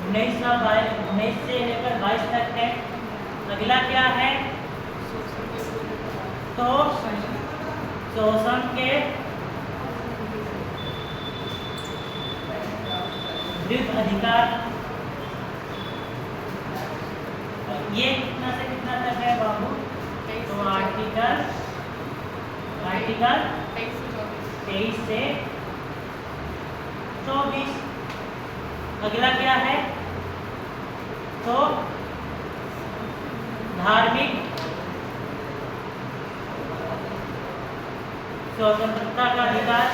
19 से लेकर 22 तक है। अगला क्या है, तो शोषण के विरुद्ध अधिकार, ये कितना से कितना तक है बाबू, तो आर्टिकल 23 से 24। अगला क्या है, तो धार्मिक स्वतंत्रता का अधिकार,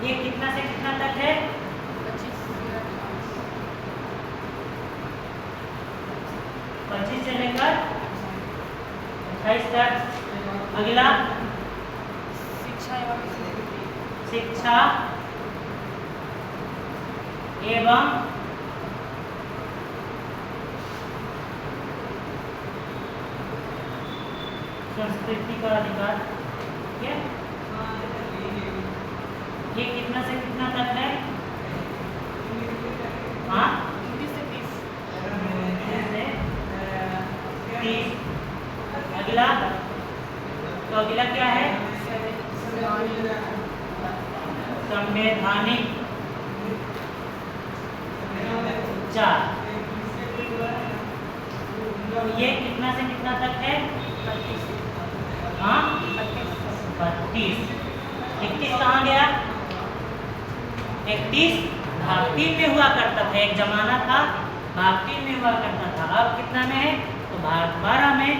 ये कितना से कितना तक है, 25 से लेकर 28 तक। अगला शिक्षा एवं शिक्षा एवं संस्कृति का अधिकार। ठीक है, ये कितना से कितना तक है? हाँ, 29 से 30। 30। अगला, तो अगला क्या है? संवैधानिक 4। तो ये कितना से कितना तक है? 32। हाँ, 32। 31 कहाँ गया? 31 भाग 3 में हुआ करता था, एक जमाना था भाग 3 में हुआ करता था। अब कितना में है? तो भाग 12 में।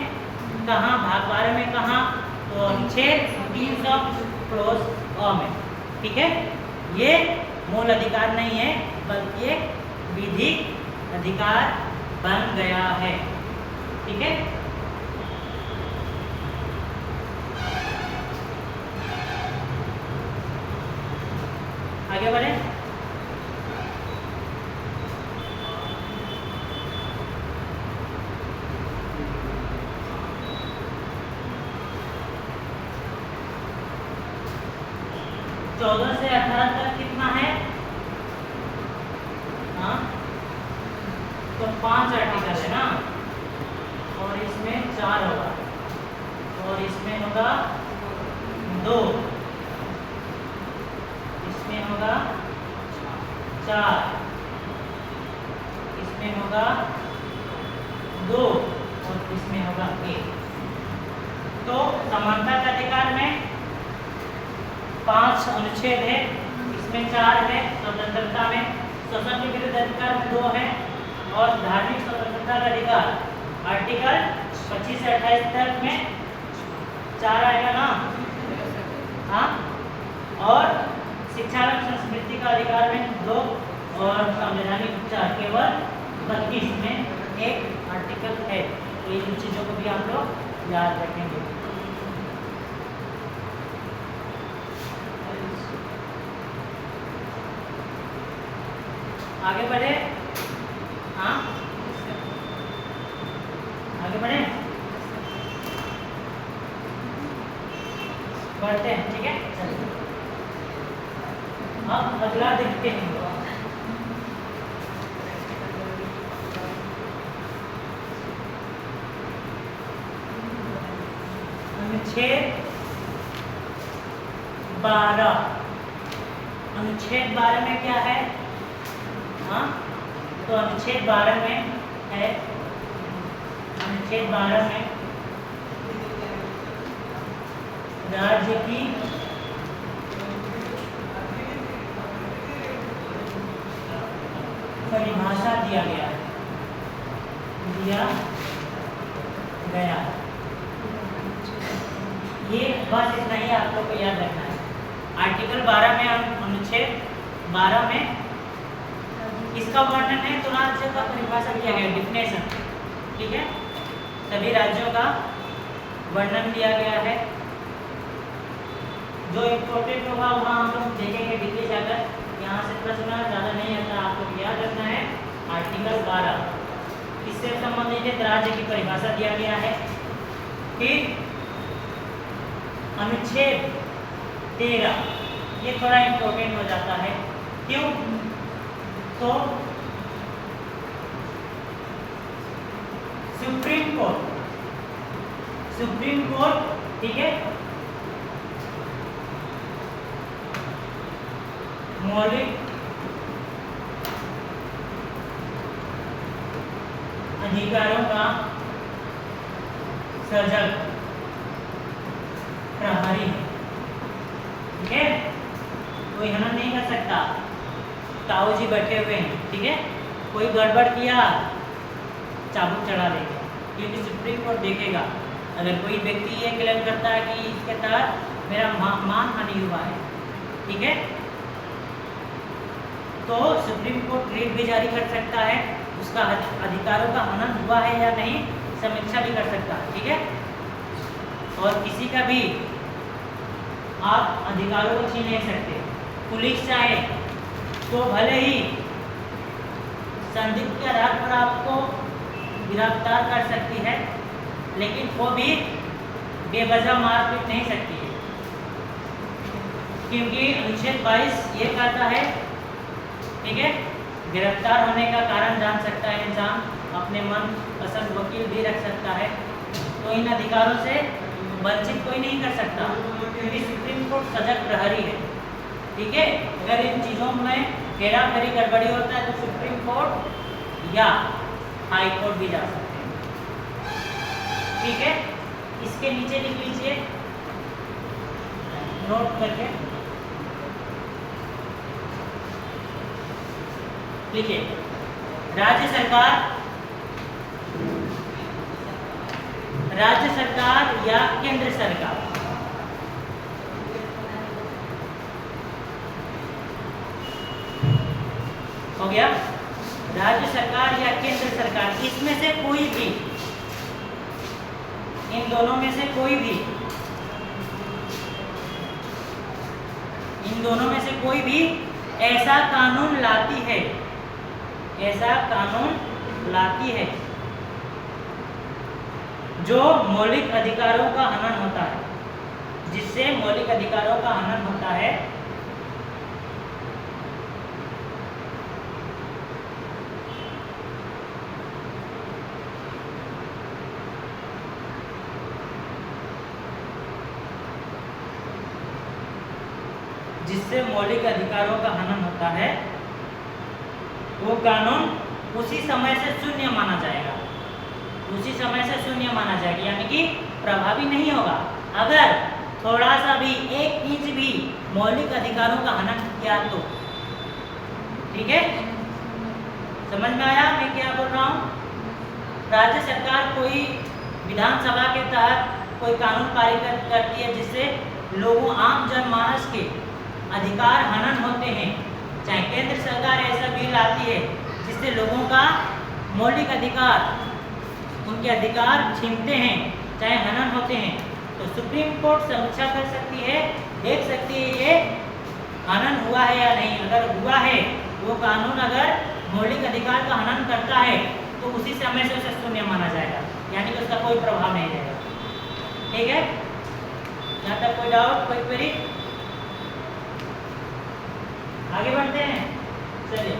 कहाँ भाग 12 में? कहाँ? तो अनुच्छेद 300 अ में। ठीक है, ये मूल अधिकार नहीं है बल्कि एक विधिक अधिकार बन गया है। ठीक है, आगे बढ़े। चौदह से 18 तक कितना है? हाँ, तो 5 आर्टिकल है ना, और इसमें 4 होगा, और इसमें होगा 2, इसमें होगा 4, इसमें होगा 2, और इसमें होगा 1। तो समानता के अधिकार में 5 अनुच्छेद है, इसमें 4 है। स्वतंत्रता में, शोषण के विरुद्ध अधिकार में 2 है, और धार्मिक स्वतंत्रता का अधिकार आर्टिकल 25 से 28 तक में 4 आएगा ना। हाँ, और शिक्षा एवं संस्कृति का अधिकार में 2, और संवैधानिक 4, केवल 32 में एक आर्टिकल है। तो इन चीज़ों को भी आप लोग याद रखेंगे। आगे बढ़े। हाँ, आगे बढ़े, बढ़ते हैं। ठीक है, चलिए अब अगला देखते हैं। अनुच्छेद 12। अनुच्छेद 12 में क्या है? हाँ, तो अनुच्छेद 12 में है, अनुच्छेद 12 में राज्य की परिभाषा दिया गया है, ये बस इतना ही आप लोग को याद रखना है। आर्टिकल 12 में, अनुच्छेद 12 में इसका वर्णन है, तो राज्य का परिभाषा किया गया, डिफिनेशन। ठीक है, सभी राज्यों का वर्णन दिया गया है। जो इम्पोर्टेंट होगा वहाँ हम लोग देखेंगे डिटेल जाकर। यहाँ से प्रश्न ज़्यादा नहीं आता, आपको याद रखना है। आर्टिकल 12 इससे संबंधित राज्य की परिभाषा दिया गया है। फिर अनुच्छेद 13, ये थोड़ा इम्पोर्टेंट हो जाता है। क्यों? तो सुप्रीम कोर्ट, ठीक है, मौलिक अधिकारों का सजग प्रहरी है। ठीक है, कोई हनन नहीं कर सकता। ताऊ जी बैठे हुए हैं, ठीक है, कोई गड़बड़ किया चाबुक चढ़ा देगा, क्योंकि सुप्रीम कोर्ट देखेगा। अगर कोई व्यक्ति ये क्लेम करता है कि इसके तहत मेरा मान हानि हुआ है, ठीक है, तो सुप्रीम कोर्ट रिट भी जारी कर सकता है, उसका अधिकारों का हनन हुआ है या नहीं समीक्षा भी कर सकता है। ठीक है, और किसी का भी आप अधिकारों को छीन नहीं सकते। पुलिस चाहे तो भले ही संदिग्ध के आधार पर आपको गिरफ्तार कर सकती है, लेकिन वो भी बेवजह मारपीट नहीं सकती है, क्योंकि अनुच्छेद 22 ये कहता है, ठीक है, गिरफ्तार होने का कारण जान सकता है इंसान, अपने मन पसंद वकील भी रख सकता है। तो इन अधिकारों से वंचित कोई नहीं कर सकता, क्योंकि सुप्रीम कोर्ट सजग प्रहरी है। ठीक है, अगर इन चीज़ों में हेरा फेरी गड़बड़ी होता है तो सुप्रीम कोर्ट या हाई कोर्ट भी जा सकते हैं। ठीक है, इसके नीचे लिख लीजिए नोट करके, लिखिए राज्य सरकार या केंद्र सरकार हो गया, राज्य सरकार या केंद्र सरकार, इसमें से कोई भी, इन दोनों में से कोई भी, इन दोनों में से कोई भी ऐसा कानून लाती है, ऐसा कानून लाती है जो मौलिक अधिकारों का हनन होता है, जिससे मौलिक अधिकारों का हनन होता है, जिससे मौलिक अधिकारों का हनन होता है, वो कानून उसी समय से शून्य माना जाएगा, उसी समय से शून्य माना जाएगा, यानी कि प्रभावी नहीं होगा अगर थोड़ा सा भी 1 इंच भी मौलिक अधिकारों का हनन किया तो। ठीक है, समझ में आया मैं क्या बोल रहा हूँ? राज्य सरकार कोई विधानसभा के तहत कोई कानून पारित करती है जिससे लोगों, आम जनमानस के अधिकार हनन होते हैं, चाहे केंद्र सरकार ऐसा बिल आती है जिससे लोगों का मौलिक अधिकार, उनके अधिकार छीनते हैं, चाहे हनन होते हैं, तो सुप्रीम कोर्ट समीक्षा कर सकती है, देख सकती है ये हनन हुआ है या नहीं। अगर हुआ है, वो कानून अगर मौलिक अधिकार का हनन करता है तो उसी समय से उसे शून्य माना जाएगा, यानी कि उसका कोई प्रभाव नहीं रहेगा। ठीक है, यहाँ तक कोई डाउट, कोई क्वेरी? आगे बढ़ते हैं, चलिए।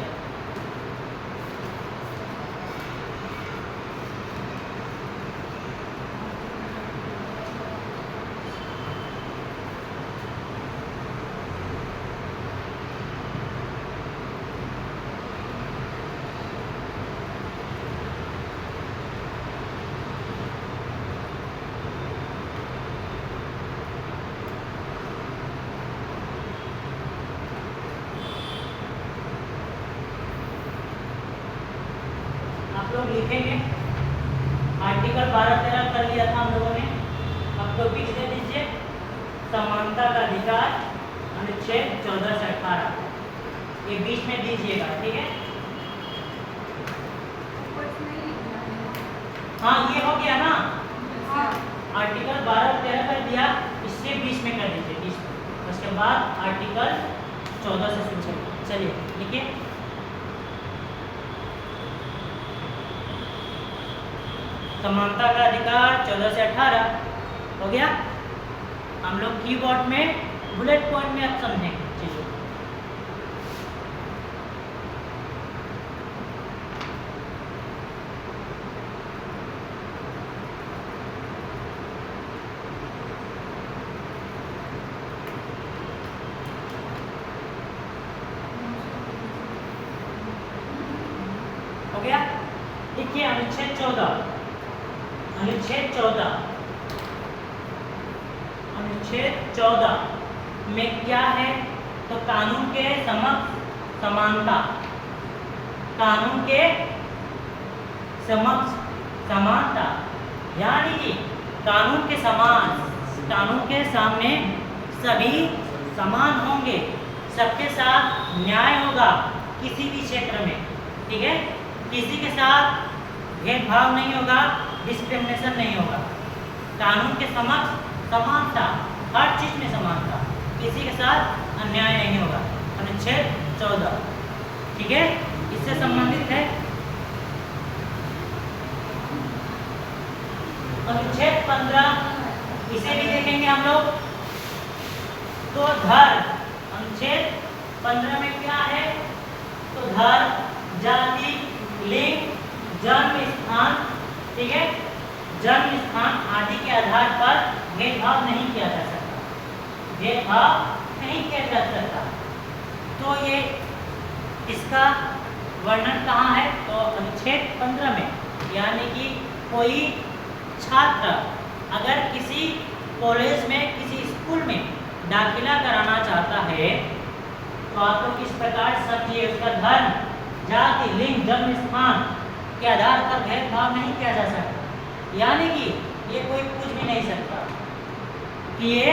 लोग लिखेंगे, आर्टिकल 12-13 कर लिया था हम लोगों ने, अब टॉपिक दे दीजिए समानता का अधिकार, अनुच्छेद 14 से 18, ये बीच में दीजिएगा। ठीक है, हाँ ये हो गया ना, आर्टिकल 12-13 कर दिया, इसके बीच में कर दीजिए, बीच में, उसके बाद आर्टिकल 14 से शुरू। चलिए लिखिए, समानता का अधिकार 14 से 18 हो गया। हम लोग कीबोर्ड में बुलेट पॉइंट में अब समझेंगे चीजों को। हो गया, देखिए अनुच्छेद 14, अनुच्छेद 14 में क्या है, तो कानून के समक्ष समानता, कानून के समक्ष समानता, यानी कि कानून के समान, कानून के सामने सभी समान होंगे, सबके साथ न्याय होगा किसी भी क्षेत्र में। ठीक है, किसी के साथ भेदभाव नहीं होगा, डिस्क्रिमिनेशन नहीं होगा, कानून के समक्ष समानता, हर चीज में समानता। अन्याय नहीं होगा। अनुच्छेद 14, ठीक है, इससे संबंधित है। अनुच्छेद 15, इसे भी देखेंगे हम लोग। तो धर्म, अनुच्छेद 15 में क्या है? तो धर्म, जाति, लिंग, जन्म स्थान, ठीक है, जन्म स्थान आदि के आधार पर भेदभाव नहीं किया जा सकता, भेदभाव नहीं किया जा सकता। तो ये इसका वर्णन कहाँ है? तो अनुच्छेद 15 में, यानी कि कोई छात्र अगर किसी कॉलेज में, किसी स्कूल में दाखिला कराना चाहता है तो आप लोग किस प्रकार समझिए, उसका धर्म, जाति, लिंग, जन्म स्थान के आधार पर भेदभाव नहीं किया जा सकता। यानी कि ये कोई पूछ भी नहीं सकता कि ये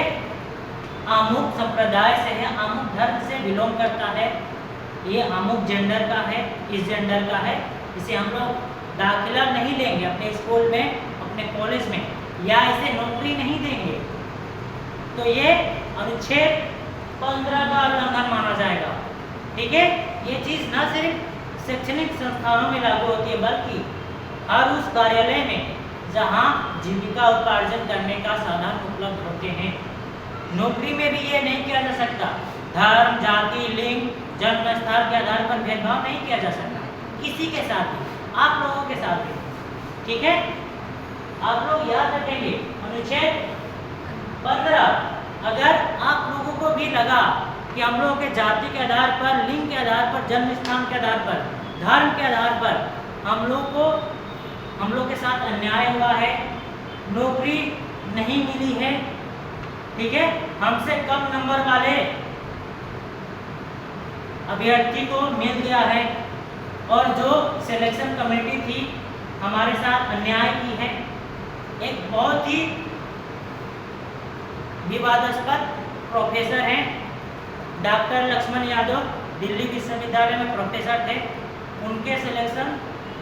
अमुक संप्रदाय से है, अमुक धर्म से बिलोंग करता है, ये अमुक जेंडर का है, इस जेंडर का है, इसे हम लोग दाखिला नहीं लेंगे अपने स्कूल में, अपने कॉलेज में, या इसे नौकरी नहीं देंगे। तो ये अनुच्छेद 15 का उल्लंघन माना जाएगा, ठीक है। ये चीज़ न सिर्फ शैक्षणिक संस्थानों में लागू होती है, बल्कि हर उस कार्यालय में जहाँ जीविका उपार्जन करने का साधन उपलब्ध होते हैं। नौकरी में भी ये नहीं किया जा सकता, धर्म, जाति, लिंग, जन्म स्थान के आधार पर भेदभाव नहीं किया जा सकता, किसी के साथ भी, आप लोगों के साथ भी, ठीक है। आप लोग याद रखेंगे अनुच्छेद 15, अगर आप लोगों को भी लगा कि हम लोगों के जाति के आधार पर, लिंग के आधार पर, जन्म स्थान के आधार पर, धर्म के आधार पर हम लोग के साथ अन्याय हुआ है, नौकरी नहीं मिली है, ठीक है, हमसे कम नंबर वाले अभ्यर्थी को मिल गया है, और जो सिलेक्शन कमेटी थी हमारे साथ अन्याय की है। एक बहुत ही विवादास्पद प्रोफेसर हैं, डॉक्टर लक्ष्मण यादव, दिल्ली विश्वविद्यालय में प्रोफेसर थे। उनके सिलेक्शन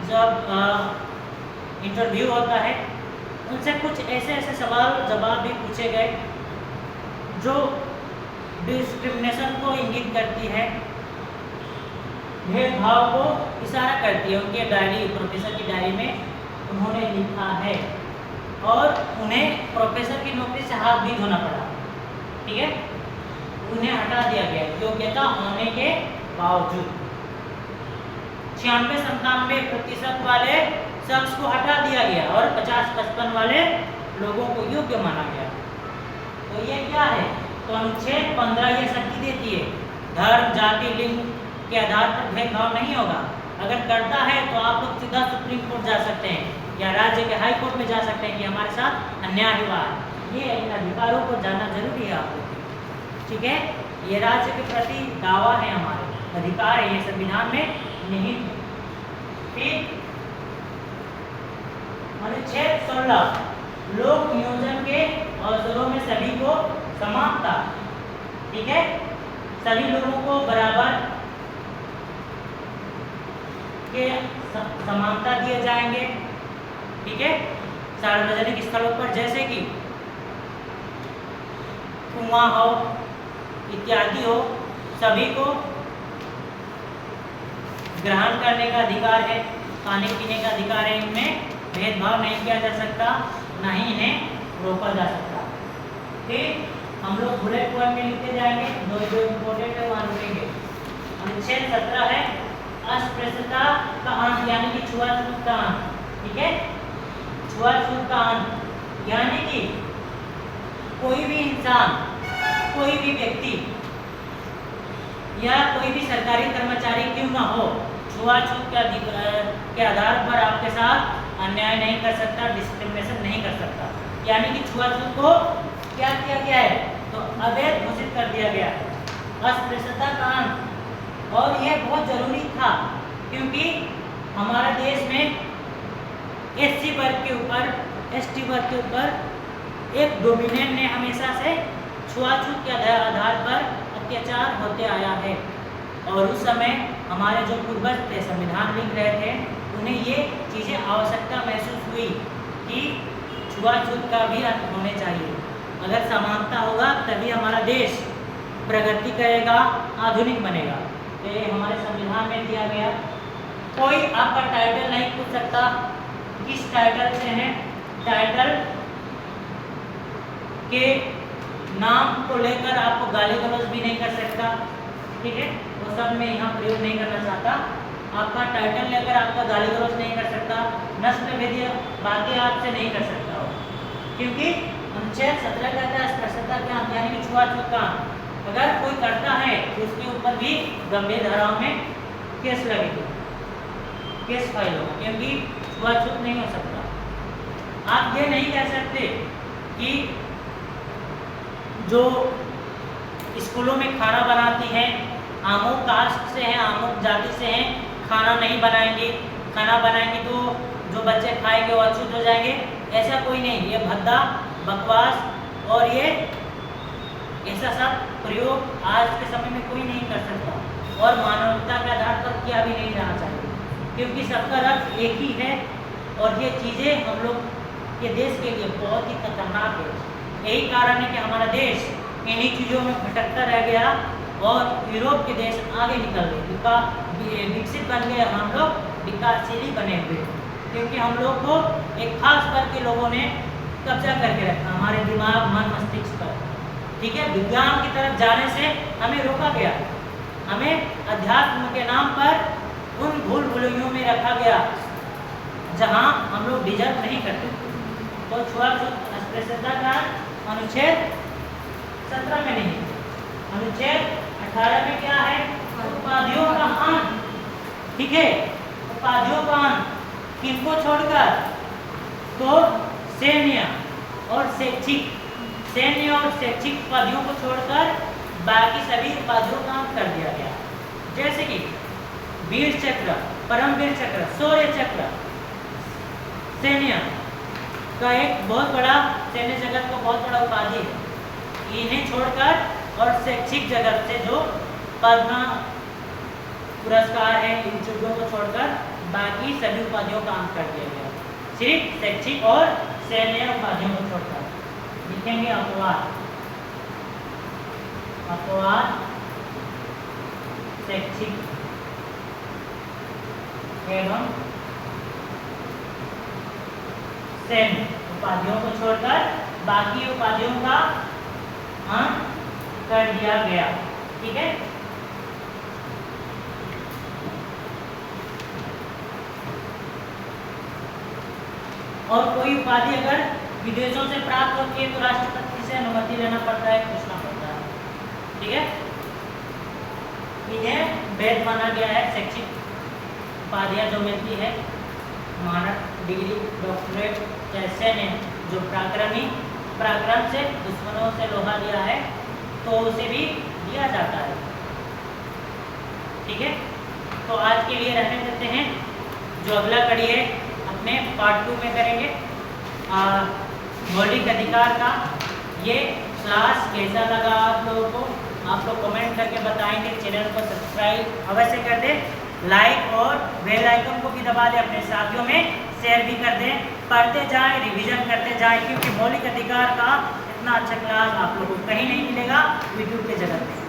जब इंटरव्यू होता है, उनसे कुछ ऐसे ऐसे सवाल जवाब भी पूछे गए जो डिस्क्रिमिनेशन को इंगित करती है, भेदभाव को इशारा करती है। उनके डायरी, प्रोफेसर की डायरी में उन्होंने लिखा है, और उन्हें प्रोफेसर की नौकरी से हाथ भी धोना पड़ा, ठीक है, उन्हें हटा दिया गया योग्यता होने के बावजूद। 96-97% वाले शख्स को हटा दिया गया और 50-55 वाले लोगों को योग्य माना गया। तो ये क्या है? तो अनुच्छेद 15 ये शक्ति देती है, धर्म, जाति, लिंग के आधार पर भेदभाव नहीं होगा। अगर करता है तो आप लोग सीधा सुप्रीम कोर्ट जा सकते हैं या राज्य के हाई कोर्ट में जा सकते हैं कि हमारे साथ अन्याय हुआ है। ये इन अधिकारों को जानना जरूरी है आप लोग, ठीक है। ये राज्य के प्रति दावा है, हमारे अधिकार है, ये संविधान में निहित है। फिर अनुच्छेद 16, लोक नियोजन के अवसरों में सभी को समानता, ठीक है, सभी लोगों को बराबर के समानता दिए जाएंगे, ठीक है। सार्वजनिक स्थलों पर जैसे कि कुआं हो इत्यादि हो, सभी को ग्रहण करने का अधिकार है, खाने पीने का अधिकार है। इनमें भेदभाव नहीं किया जा सकता, न ही इन्हें रोका जा सकता। फिर हम लोग बुलेट पॉइंट में लिखते जाएंगे, जो इम्पोर्टेंट है वहाँ रुकेंगे। अनुच्छेद 17 है अस्पृश्यता का अंत, यानी कि छुआछूत का अंत, ठीक है, छुआछूत का अंत, यानी कि कोई भी इंसान, कोई भी व्यक्ति या कोई भी सरकारी कर्मचारी क्यों ना हो, छुआछूत के आधार पर आपके साथ अन्याय नहीं कर सकता, डिस्क्रिमिनेशन नहीं कर सकता। यानी कि छुआछूत को क्या किया गया है? तो अवैध घोषित कर दिया गया है, अस्पृश्यता का अंत। और यह बहुत जरूरी था क्योंकि हमारे देश में एससी वर्ग के ऊपर, एसटी वर्ग के ऊपर एक डोमिनेंट ने हमेशा से छुआछूत के आधार पर अत्याचार होते आया है। और उस समय हमारे जो पूर्वज थे, संविधान लिख रहे थे, उन्हें ये चीज़ें आवश्यकता महसूस हुई कि छुआछूत का भी अंत होने चाहिए। अगर समानता होगा तभी हमारा देश प्रगति करेगा, आधुनिक बनेगा। तो ये हमारे संविधान में दिया गया। कोई आपका टाइटल नहीं पूछ सकता, किस टाइटल से है, टाइटल के नाम को लेकर आपको गाली गलौज भी नहीं कर सकता, ठीक है, वो सब मैं यहाँ प्रयोग नहीं करना चाहता। आपका टाइटल लेकर आपका गाली गलौज नहीं कर सकता, नस्ल भेदीय बातें आपसे नहीं कर सकता हो, क्योंकि अनुच्छेद 17 कहता है अस्पृश्यता के अंत यानी कि छुआछूत का अंत। अगर कोई करता है तो उसके ऊपर भी गंभीर धाराओं में केस लगेगा, केस फाइल होगा, क्योंकि छुआछूत नहीं हो सकता। आप ये नहीं कह सकते कि जो स्कूलों में खाना बनाती हैं अमुक कास्ट से हैं, अमुक जाति से हैं, खाना नहीं बनाएंगे, खाना बनाएंगे तो जो बच्चे खाएंगे वो अछूत हो जाएंगे। ऐसा कोई नहीं, ये भद्दा बकवास और ये ऐसा सब प्रयोग आज के समय में कोई नहीं कर सकता और मानवता के आधार पर किया भी नहीं जाना चाहिए, क्योंकि सबका रक्त एक ही है और ये चीज़ें हम लोग के देश के लिए बहुत ही खतरनाक है। यही कारण है कि हमारा देश इन्हीं चीज़ों में भटकता रह गया और यूरोप के देश आगे निकल गए, विकसित बन गए, हम लोग विकासशील बने हुए, क्योंकि हम लोग को एक खास वर्ग के लोगों ने कब्जा करके रखा हमारे दिमाग, मन, मस्तिष्क पर, ठीक है। विज्ञान की तरफ जाने से हमें रोका गया, हमें अध्यात्म के नाम पर उन भूल भुलैयों में रखा गया जहां हम लोग डिजर्व नहीं करते। तो छुआछूत अस्पृश्यता का अनुच्छेद 17 में नहीं, अनुच्छेद 18 में क्या है, उपाधियों का अंत, ठीक है, उपाधियों का अंत किनको छोड़कर, तो सैन्य और शैक्षिक, सैन्य और शैक्षिक उपाधियों को छोड़कर बाकी सभी उपाधियों का अंत कर दिया गया। जैसे कि वीर चक्र, परमवीर चक्र, शौर्य चक्र, सैन्य का एक बहुत बड़ा, सैन्य जगत को बहुत बड़ा उपाधि है, इन्हें छोड़कर और शैक्षिक जगत से जो पद्म पुरस्कार है इन चीजों को छोड़कर बाकी सभी उपाधियों का अंत कर दिया गया, सिर्फ शैक्षिक और सैन्य उपाधियों को छोड़कर। लिखेंगे अपवाद, अपवाद शैक्षिक एवं सैन्य उपाधियों को छोड़कर बाकी उपाधियों का अंत कर दिया गया, ठीक है। और कोई उपाधि अगर विदेशों से प्राप्त होती है तो राष्ट्रपति से अनुमति लेना पड़ता है, पूछना पड़ता है, ठीक है। इन्हें वैध माना गया है। शैक्षिक उपाधियां जो मिलती है, मानद, डिग्री, डॉक्टरेट, जैसे ने जो पराक्रम से दुश्मनों से लोहा लिया है तो उसे भी दिया जाता है, ठीक है। तो आज के लिए रहने देते हैं, जो अगला कड़ी है अपने पार्ट 2 में करेंगे। मौलिक अधिकार का ये क्लास कैसा लगा आप लोगों को, आप लोग कमेंट करके बताएंगे। चैनल को सब्सक्राइब अवश्य कर दें, लाइक और बेल आइकन को भी दबा दें, अपने साथियों में शेयर भी कर दें। पढ़ते जाएं, रिवीजन करते जाएं, क्योंकि मौलिक अधिकार का इतना अच्छा क्लास आप लोगों को कहीं नहीं मिलेगा यूट्यूब के जगत में।